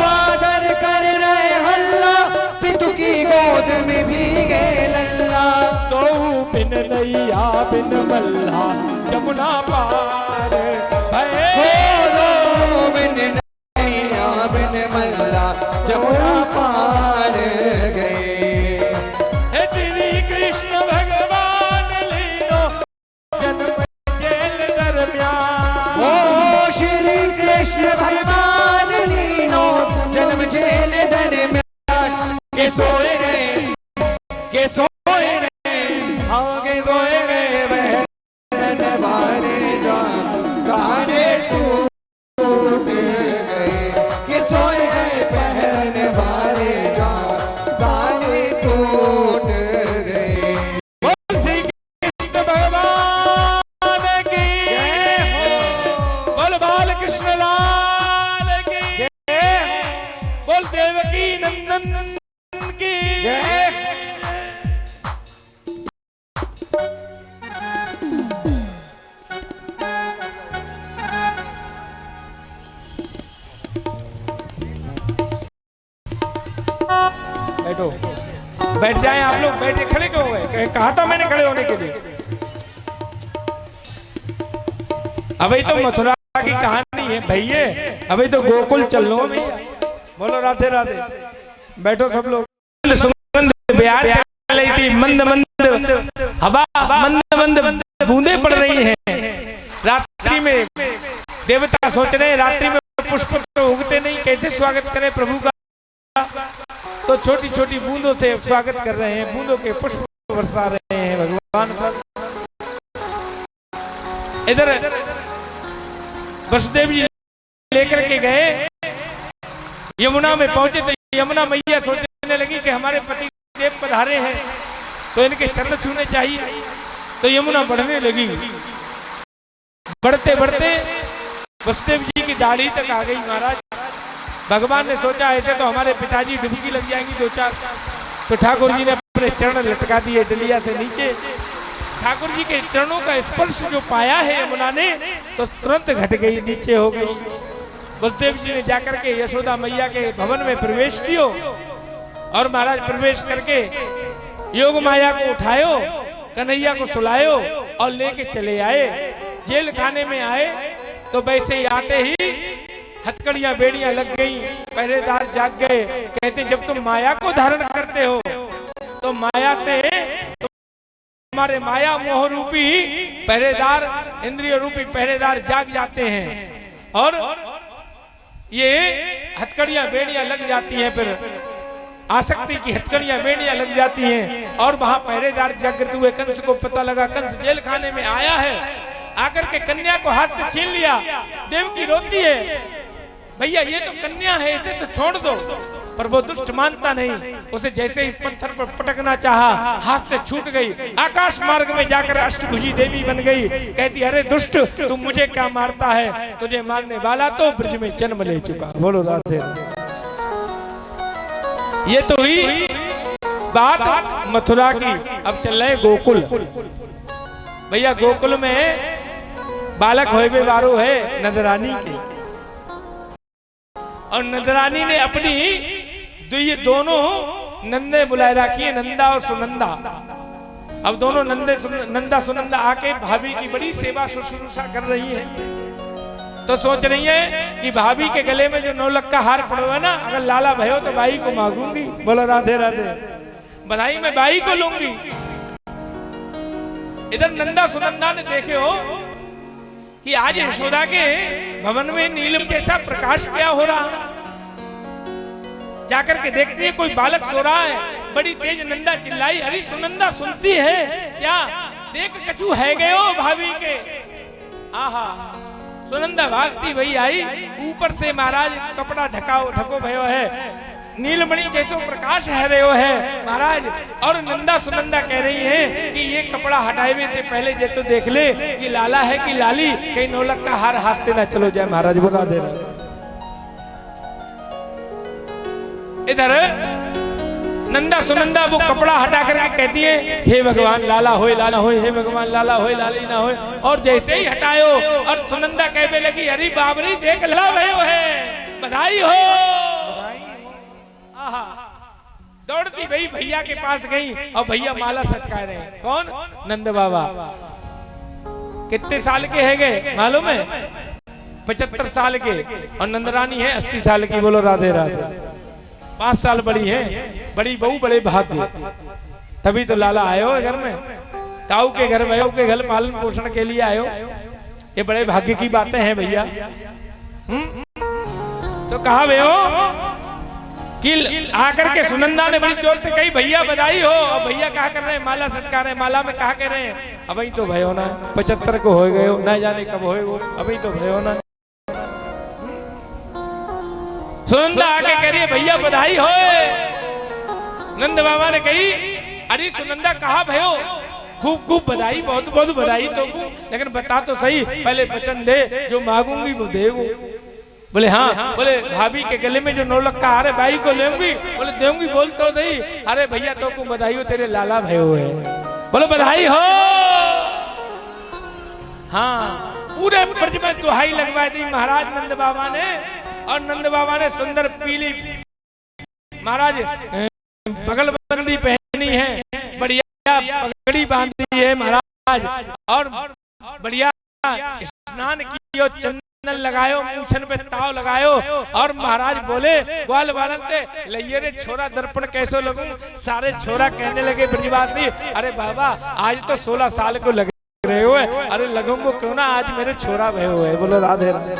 बादल कर रहे हल्ला पितु की गोद में भीगे लल्ला। तो बिन नैया बिन मल्ला जमुना पार बिन नैया बिन मल्ला जमुना पार गए। श्री कृष्ण भगवान लीनो जन्म जेल दरमियान। ओ श्री कृष्ण भगवान लीनो जन्म जेल दरमियान के सोए गए के सोए गए हाँ के सोए गए बहन वाले जान तारे टूट गए। के सोए गए बहन बैठो, बैठ जाएं आप लोग। बैठे खड़े क्यों हो गए? कहा था मैंने खड़े होने के लिए। अभी तो मथुरा की कहानी है भैया, अभी तो गोकुल चल लो भैया। बोलो राधे राधे। बैठो सब लोग। सुगंध बिहार चल रही थी, मंद मंद हवा, मंद मंद बूंदे पड़ रही हैं। रात्रि में देवता सोच रहे हैं रात्रि में पुष्प तो उगते नहीं, कैसे स्वागत करें प्रभु का। तो छोटी छोटी बूंदों से स्वागत कर रहे हैं, बूंदों के पुष्प बरसा रहे हैं भगवान पर। इधर वसुदेव जी लेकर के गए, यमुना में पहुंचे तो यमुना मैया सोचने लगी कि हमारे पति देव पधारे हैं तो इनके चरण छूने चाहिए। तो यमुना बढ़ने लगी, बढ़ते बढ़ते वसुदेव जी की दाढ़ी तक आ गई महाराज। भगवान ने सोचा ऐसे तो हमारे पिताजी डुबकी लग जाएंगी, सोचा तो ठाकुर जी ने अपने चरण लटका दिए डलिया से नीचे। ठाकुर जी के चरणों का स्पर्श जो पाया है यमुना ने तो तुरंत घट गई, नीचे हो गई। वसुदेव जी ने जाकर के यशोदा मैया के भवन में प्रवेश कियो और महाराज प्रवेश करके योग माया को उठायो, कन्हैया को सुलायो और लेके चले आए। जेल खाने में आए तो वैसे ही आते ही हथकड़ियां बेड़ियां लग गई, पहरेदार जाग गए। कहते जब तुम माया को धारण करते हो तो माया से हमारे माया मोह रूपी पहरेदार, इंद्रिय रूपी पहरेदार जाग जाते हैं और ये हथकड़ियां बेड़ियां लग जाती हैं, फिर आसक्ति की हथकड़ियां बेड़ियां लग जाती हैं और वहां पहरेदार जागृत हुए। कंस को पता लगा कंस जेल खाने में आया है, आकर के कन्या को हाथ से छीन लिया। देवकी रोती है, भैया ये तो कन्या है, इसे तो छोड़ दो। पर वो दुष्ट मानता नहीं, उसे जैसे ही पत्थर पर पटकना चाहा, हाथ से छूट गई। आकाश मार्ग में जाकर अष्टभुजी देवी बन गई। कहती अरे दुष्ट तू मुझे क्या मारता है, तुझे मारने वाला तो ब्रज में जन्म ले चुका। बोलो राधे। ये तो हुई बात मथुरा की। अब चल रहे गोकुल। भैया गोकुल में बालक होए बारो है नंदरानी के, और नंदरानी ने अपनी ये दोनों नंदे बुलाए रखी है, नंदा और सुनंदा। अब दोनों नंदा सुनंदा आके भाभी की बड़ी सेवा शुश्रूषा कर रही है। तो सोच रही है कि भाभी के गले में जो 9 लाख का हार पड़ो है ना, अगर लाला भयो तो बाई को मांगूंगी। बोलो राधे राधे। बधाई मैं बाई को लूंगी। इधर नंदा सुनंदा ने देखे हो कि आज यशोदा के भवन में नीलम जैसा प्रकाश क्या हो रहा। जाकर के देखती है कोई बालक सो रहा है। बड़ी तेज नंदा चिल्लाई, अरे सुनंदा सुनती है क्या? देख कछु है गए हो भाभी के। आहा सुनंदा भागती वही आई, ऊपर से महाराज कपड़ा ढको भयो है, नीलमणि जैसो प्रकाश है रहे हो है महाराज। और नंदा सुनंदा कह रही हैं कि ये कपड़ा हटाए से पहले ये तो देख ले कि लाला है कि लाली, कहीं 9 लाख का हार हाथ से ना चलो जाए। महाराज बता दे रहा। इधर नंदा सुनंदा वो कपड़ा हटा करके कहती है हे भगवान लाला होए लाला होए, हे भगवान लाला होए लाली ना होए। और जैसे ही हटायो और सुनंदा कहने लगी अरे बाबरी देख लाला भयो है, बधाई हो। दौड़ती भाई भैया के पास गई और भैया माला सटका रहे हैं। कौन? नंद बाबा। कितने साल के है गए मालूम है? 75 साल के, और नंदरानी है 80 साल की। बोलो राधे राधे। 5 साल बड़ी है, बड़ी बहू बड़े भाग्य। तभी तो लाला आयो घर में, ताऊ के घर भयो के घर पालन पोषण के लिए आयो। ये बड़े भाग्य की बातें हैं भैया। तो कहा भयो कि आकर के सुनंदा ने बड़ी जोर से कही भैया बधाई हो। और भैया कहा कर रहे हैं माला सटका रहे हैं। माला में कहा कह रहे हैं अभी तो भयो ना 75 को हो गए हो, ना जाने कब होए वो, अभी तो भयो ना। सुनंदा आके कह रही है भैया बधाई हो। नंद बाबा ने कही अरे सुनंदा कहा भयो, खूब खूब बधाई, बहुत बहुत बधाई तो को, लेकिन बता तो सही पहले वचन दे जो मांगूंगी वो देगो। बोले हाँ। बोले भाभी के गले में जो 9 लाख का हार है भाई को लेंगी। बोले देंगी, बोल तो सही। अरे भैया तो को बधाई हो, तेरे लाला भयो है। बोले बधाई हो। हाँ पूरे ब्रज में दुहाई लगवा दी महाराज नंद बाबा ने। और नंद बाबा ने सुंदर पीली महाराज बगलबंदी पहनी है, बढ़िया पगड़ी बांधी है महाराज, और बढ़िया स्नान कियो, चंदन लगायो, मूछन पे ताव लगायो। और महाराज बोले ग्वाल बालन ते लइये रे छोरा दर्पण कैसो लगूं। सारे छोरा कहने लगे ब्रजवासी, अरे बाबा आज तो 16 साल को लग रहे हो, अरे लगूंगो क्यों ना, आज मेरे छोरा भय हुए। बोलो राधे राधे।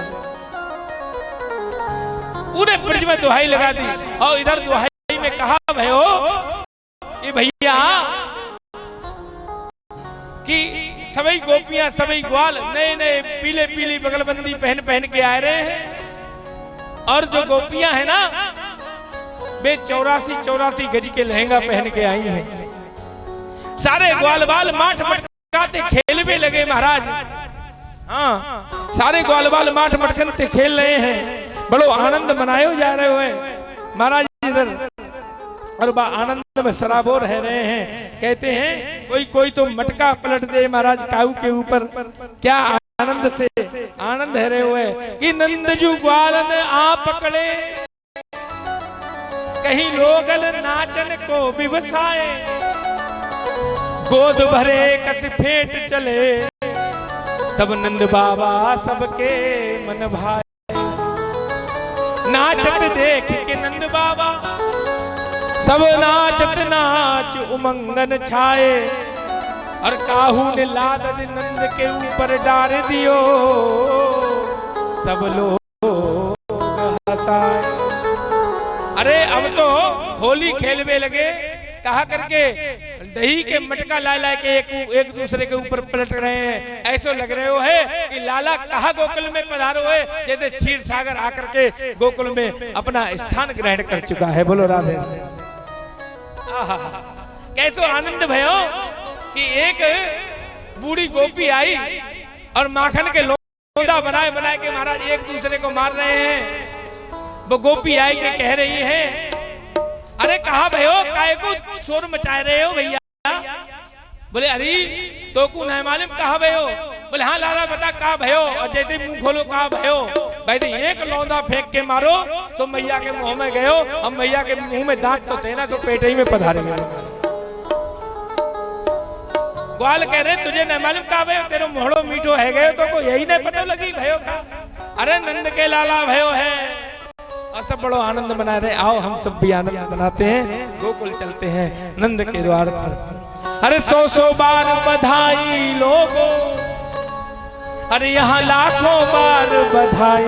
पूरे ब्रज में दुहाई लगा दी, और इधर दुहाई में कहा भयो ये भैया कि सभी गोपियां सभी ग्वाल नए नए पीले पीली बगलबंदी पहन पहन के आ रहे हैं, और जो गोपियां हैं ना वे 84 गज के लहंगा पहन के आई हैं। सारे ग्वाल बाल माठ मटकाते खेलने लगे महाराज। हाँ, सारे ग्वाल बाल माठ मटकते खेल रहे हैं, बड़ो आनंद मनायो जा रहे हुए महाराज इधर, और आनंद में सराबोर रह रहे हैं। कहते हैं कोई कोई तो मटका पलट दे महाराज काऊ के ऊपर, क्या आनंद से आनंद है रहे हुए कि नंदजू ग्वालन आ पकड़े, कहीं लोगल नाचन को विवसाए, गोद भरे कस फेंट चले, तब नंद बाबा सबके मन भाए। नाचत देख के नंद बाबा सब नाचत नाच उमंगन छाए, और काहू ने लाद नंद के ऊपर डार दियो, सब लोग हंसाए। अरे अब तो होली खेलवे लगे, कहा करके दही के मटका ला ला के एक दूसरे के ऊपर पलट रहे हैं। ऐसा लग रहे हो है कि लाला कहा गोकुल में पधारो है, जैसे क्षीर सागर आकर के गोकुल में अपना स्थान ग्रहण कर चुका है। बोलो राधे। कैसो आनंद भयो कि एक बूढ़ी गोपी आई और माखन के लोंदा बनाए बनाए के महाराज एक दूसरे को मार रहे हैं। वो गोपी आई के कह रही है, अरे कहा भयो काय को शोर मचा रहे हो भैया। बोले अरे तो को नहीं मालूम कहा भयो। बोले हाँ लाला बता कहा भयो, और जैसे मुंह खोलो कहा भयो। भाई तो एक लौंदा फेंक के मारो तो मैया के मुंह में गयो, अब मैया के मुंह में दांत तो थे ना, तो पेट ही में पधारेगा। ग्वाल कह रहे तुझे नहीं मालूम कहा भयो, तेरे मोहड़ो मीठो है गयो तो को यही नहीं पता लगी भयो का। अरे नंद के लाला भयो है, और सब बड़ो आनंद मना रहे। आओ हम सब भी आनंद मनाते हैं, गोकुल चलते हैं नंद के द्वार पर। अरे 100 बार बधाई लोगों, अरे यहाँ लाखों बार बधाई।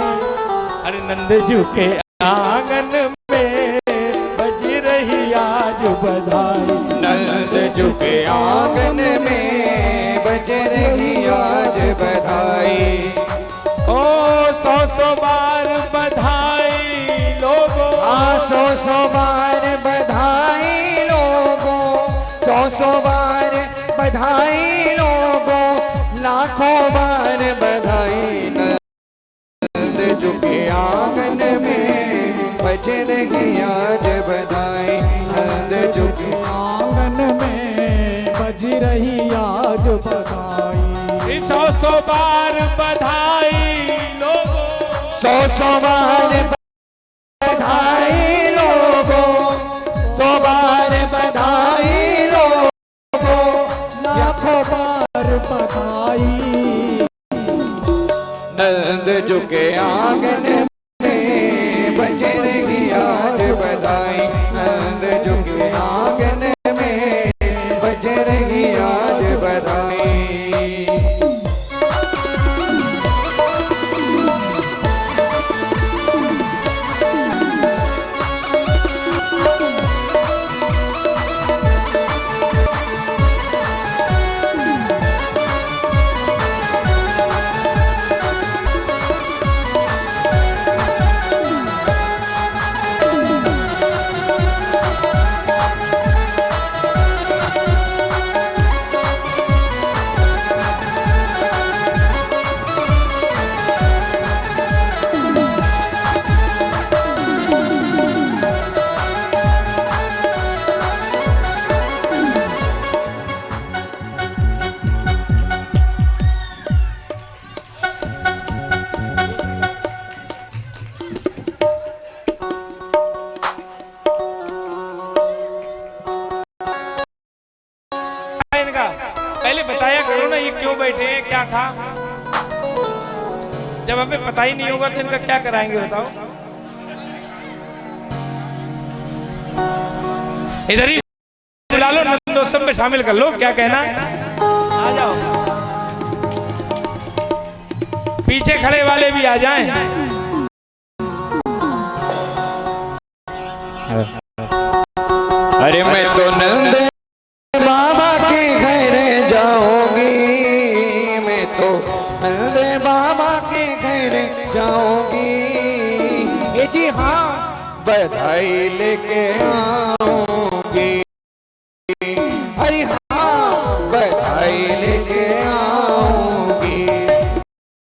अरे नंदजू के आंगन में बज रही आज बधाई, नंदजू के आंगन में बज रही आज बधाई। ओ 100 बार बधाई लोगों, 100 बार बधाई लोगों, 100 बार बधाई लोगों, लाखों बार बधाई। नंदजू के आंगन में बज रही आज बधाई, नंदजू के आंगन में बज रही आज बधाई। 100 बार बधाई लोगों, 100 बार बधाई लोगों, 100 बार बधाई लोगों, लाखों बार बधाई। नंदजू के आंगन में बज रही आज बधाई, नंदजू के आंगन में बज रही आज बधाई। ये क्यों बैठे हैं, क्या था? जब हमें पता ही नहीं होगा तो इनका क्या कराएंगे बताओ। इधर ही बुला लो, नंदोत्सव में शामिल कर लो, क्या कहना है? आ जाओ, पीछे खड़े वाले भी आ जाएं। अरे मैं तो नंद बाबा के घर जाऊंगी, मैं तो नंद बाबा के घर जाऊंगी। ये जी हाँ बधाई लेके आऊंगी, अरे हाँ बधाई लेके आऊंगी,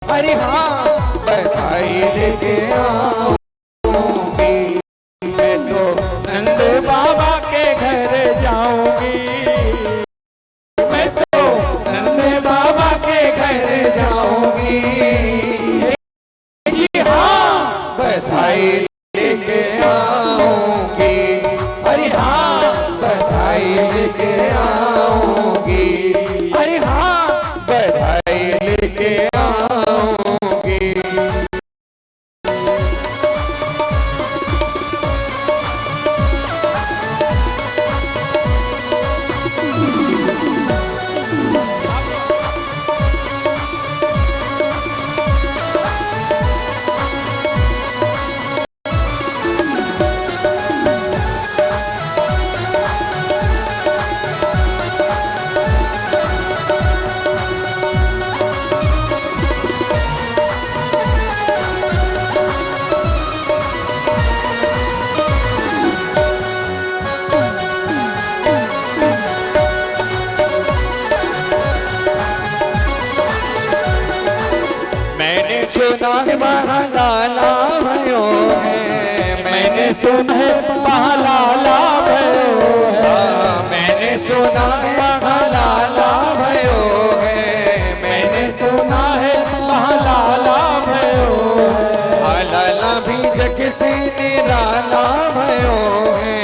अरे हाँ बधाई लेके आऊंगी। मैं तो नंद बाबा के घर जाऊंगी, मैं तो नंद बाबा के घर जाऊंगी। जी हाँ बधाई लेके आऊंगी, अरे हाँ बधाई लेके आऊंगी, अरे हाँ बधाई लेके आऊंगी। मैंने सुना है महालाला भयो है, मैंने सुना है महालाला भयो है, मैंने सुना है महालाला भयो है, मैंने सुना है महालाला भयो है। लाला भी जग से निराला भयो है,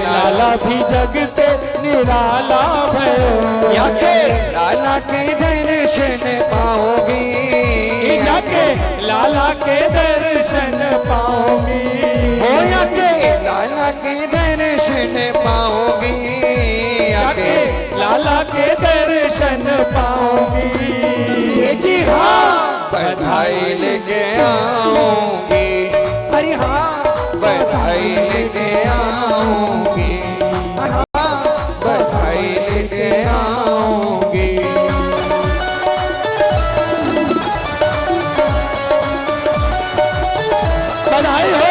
लाला भी जग से निराला भयो। या के लाला के दर्शन पाओगी, जाके लाला के दर्शन पाओगी, हो या के लाला के दर्शन पाओगी, जाके लाला के दर्शन पाओगी। जी हाँ बधाई लेके आऊंगी, अरे हाँ बधाई लेके आऊंगी, हाँ बधाई लेके आऊंगी। बधाई हो।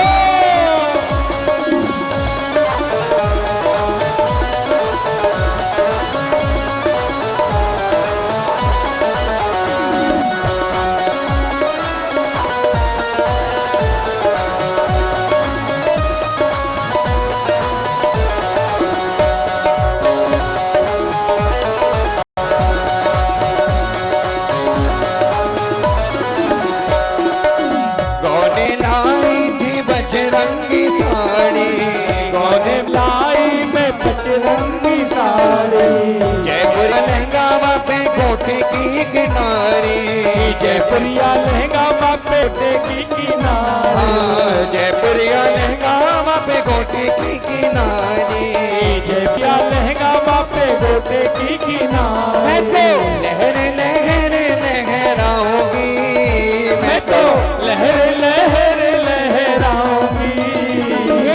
गौने लाई थी बजरंगी साड़ी, गौने लाई में बजरंगी साड़ी। जयपुर लहंगा पे कोठे की किनारी, जयपुरिया लहंगा पे कोठे की किनारी, जयपुरिया लहंगा पे कोठे की किनारी, जयपुरिया लहंगा पे कोठे की किनारी। मैं तो लहर लहर लहराऊंगी, मैं तो लहर लहर लहराऊंगी।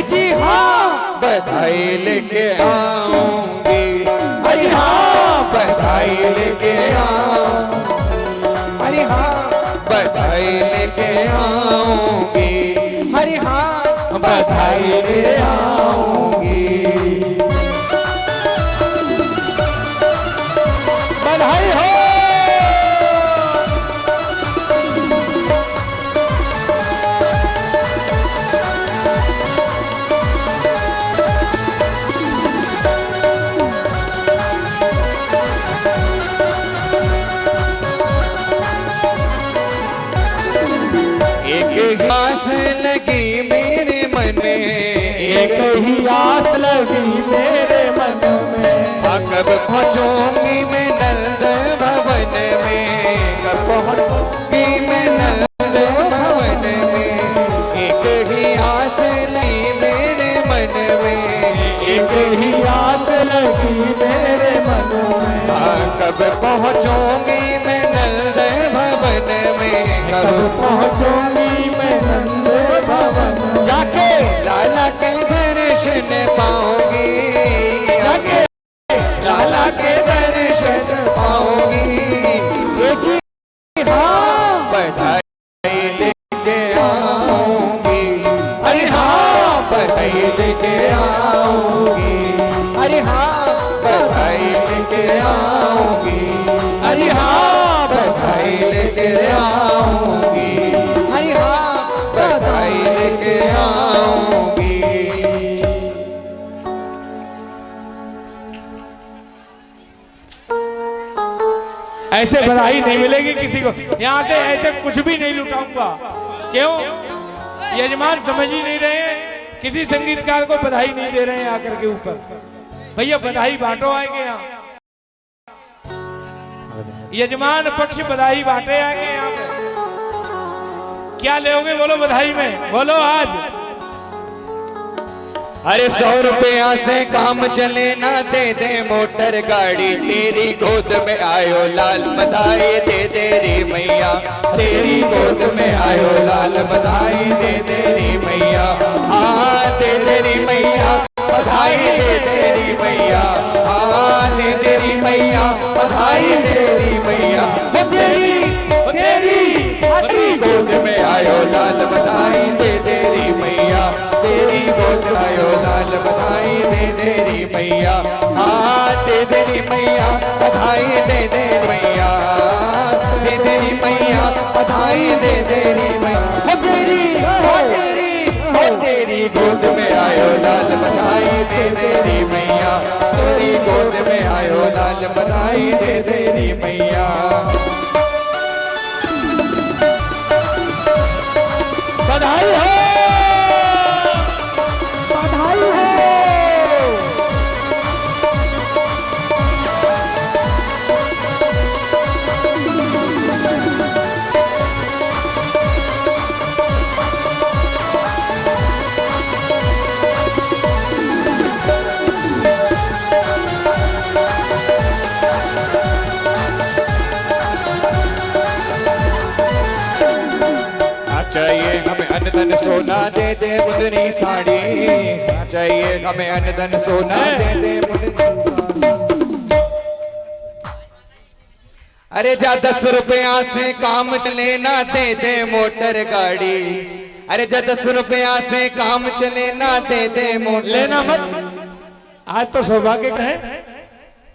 जी हाँ बधाई लेके आऊंगी, अरे हाँ बधाई लेके आऊंगी, अरे हाँ बधाई लेके आऊंगी, अरे हाँ बधाई ले आऊंगी। बधाई हो। एक आस लगी मेरे मन में, एक ही आस लगी मेरे मन में, कब पहुंचूंगी मैं नंद भवन एक ही आस लगी मेरे मन में, कब पहुँचूंगी मैं नंद भवन में, कब पहुँचूंगी मैं नंद भवन में, जाके लाला के दर्शन पाऊंगी, जाके लाला के दर्शन पाऊंगी। ये जी हाँ बधाई लेके आऊंगी, अरे हाँ बधाई लेके आऊंगी, अरे हाँ बधाई लेके आऊंगी, अरे हाँ बधाई लेके आऊंगी, अरे हाँ बधाई लेके आऊंगी। ऐसे बधाई नहीं मिलेगी किसी को यहाँ से, ऐसे कुछ भी नहीं लुटाऊंगा। क्यों? यजमान समझ ही नहीं रहे हैं, किसी संगीतकार को बधाई नहीं दे रहे हैं आकर के ऊपर। भैया बधाई बांटो आएंगे यहाँ, यजमान पक्ष बधाई बांटे आएंगे यहाँ पे। क्या लेोगे बोलो बधाई में, बोलो आज। अरे 100 रुपया से काम चले ना, दे दे मोटर गाड़ी, तेरी गोद में आयो लाल बधाई दे दे रे मैया, तेरी गोद में आयो लाल बधाई दे दे रे मैया, हाँ दे दे रे मैया बधाई दे दे रे मैया, हाँ दे दे रे मैया बधाई दे रे मैया, तेरी गोद में आयो लाल बधाई दे दे रे मैया, तेरी गोद में आयो लाल बधाई दे दे रे मैया, हाँ दे दे रे मैया बधाई दे दे मैया, दे दे रे मैया बधाई दे दे रे मैया, तेरी गोद में आयो लाल बधाई दे दे रे मैया, तेरी गोद में आयो लाल बधाई दे दे रे मैया। बधाई है, बधाई है। चाहिए हमें अनधन सोना दे दे मुदनी साड़ी, चाहिए हमें अनधन सोना दे दे मुदनी साड़ी। अरे जा 10 रुपया से काम चले ना, दे दे मोटर गाड़ी, अरे जा 10 रुपया से काम चले ना, दे दे मोटर। लेना मत, आज तो सौभाग्य कहे।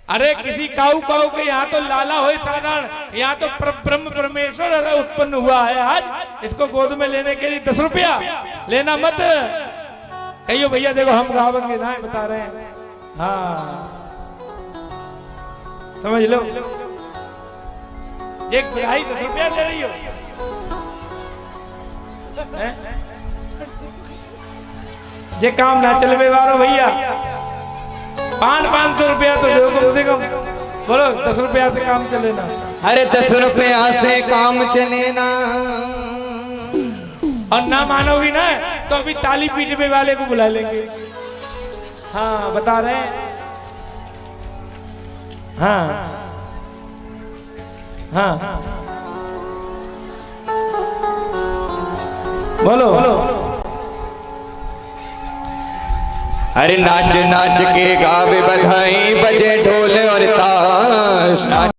अरे किसी काऊ के यहाँ तो लाला हो साधारण, यहाँ तो ब्रह्म परमेश्वर उत्पन्न हुआ है आज। इसको गोद में लेने के लिए 10 रुपया लेना मत। कहियो भैया देखो हम गावेंगे ना, बता रहे हैं। हाँ समझ लो, एक बधाई 10 रुपया दे रही हो। ये काम ना चलवे वालो भैया, 500 रुपया तो दो कम से कम। बोलो 10 रुपया से काम चले ना। अरे 10 रुपया से काम चले ना, और ना मानोगी ना तो अभी ताली पीटने वाले को बुला लेंगे। हाँ बता रहे हैं। हाँ हाँ बोलो। अरे नाच नाच के गावे बधाई, बजे ढोल और ताश, नाच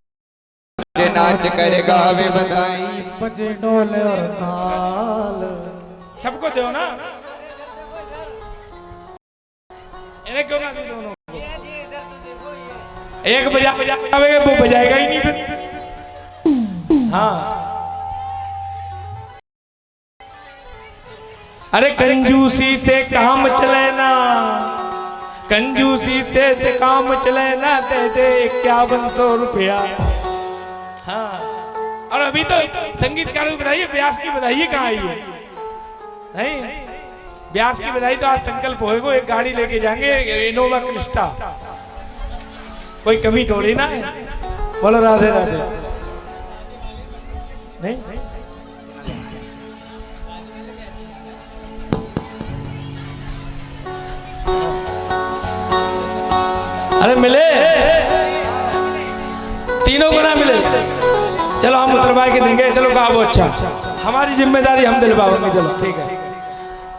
नाच कर गावे बधाई, बजे ढोल और ताल। सबको दो ना, इन्हें क्यों ना दी दोनों को? एक बजाएगा वो बजाएगा ही नहीं फिर। हाँ अरे कंजूसी से काम चले ना, कंजूसी से काम चले ना, दे दे 5100 रुपया। हाँ और अभी तो संगीतकारों की बधाई, व्यास की बधाई कहाँ आई है? नहीं, व्यास की बधाई तो आज संकल्प होएगा, एक गाड़ी लेके जाएंगे इनोवा क्रिस्टा, कोई कमी थोड़ी ना है। बोलो राधे राधे। नहीं अरे मिले, तीनों को ना मिले, चलो हम उतरवा के देंगे। चलो कहा वो अच्छा, हमारी जिम्मेदारी हम दिलवाएंगे। चलो ठीक है।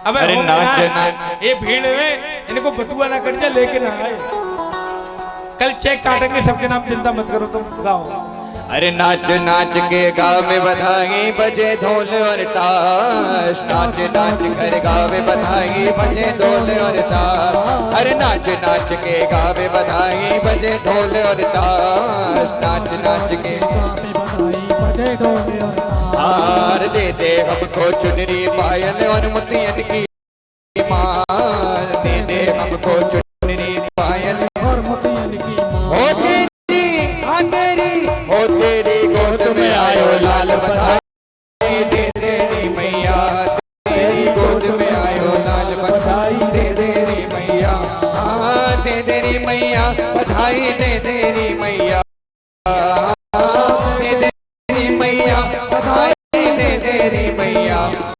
अब अरे नाच ये भीड़ में इनको बटुआ ना कर जाए, लेके ना आए। कल चेक काटेंगे सबके नाम, चिंता मत करो तुम गाओ। अरे नाच नाच के गाँव में बधाई बजे ढोल और ताश, नाच नाच कर गाँव में बधाई बजे ढोल और ताश। अरे नाच नाच के गाँव में बधाई बजे ढोल और ताश, नाच नाच के हार दे दे हमको चुनरी पायल और मोतियन की मार, दे दे हमको चुनरी पायल और मोतियन की मार। ओ तेरी गोद में आयो लाल बधाई दे दे रे मैया, तेरी गोद में आयो लाल बधाई दे दे रे मैया, हाँ दे दे रे मैया, बधाई दे दे रे मैया।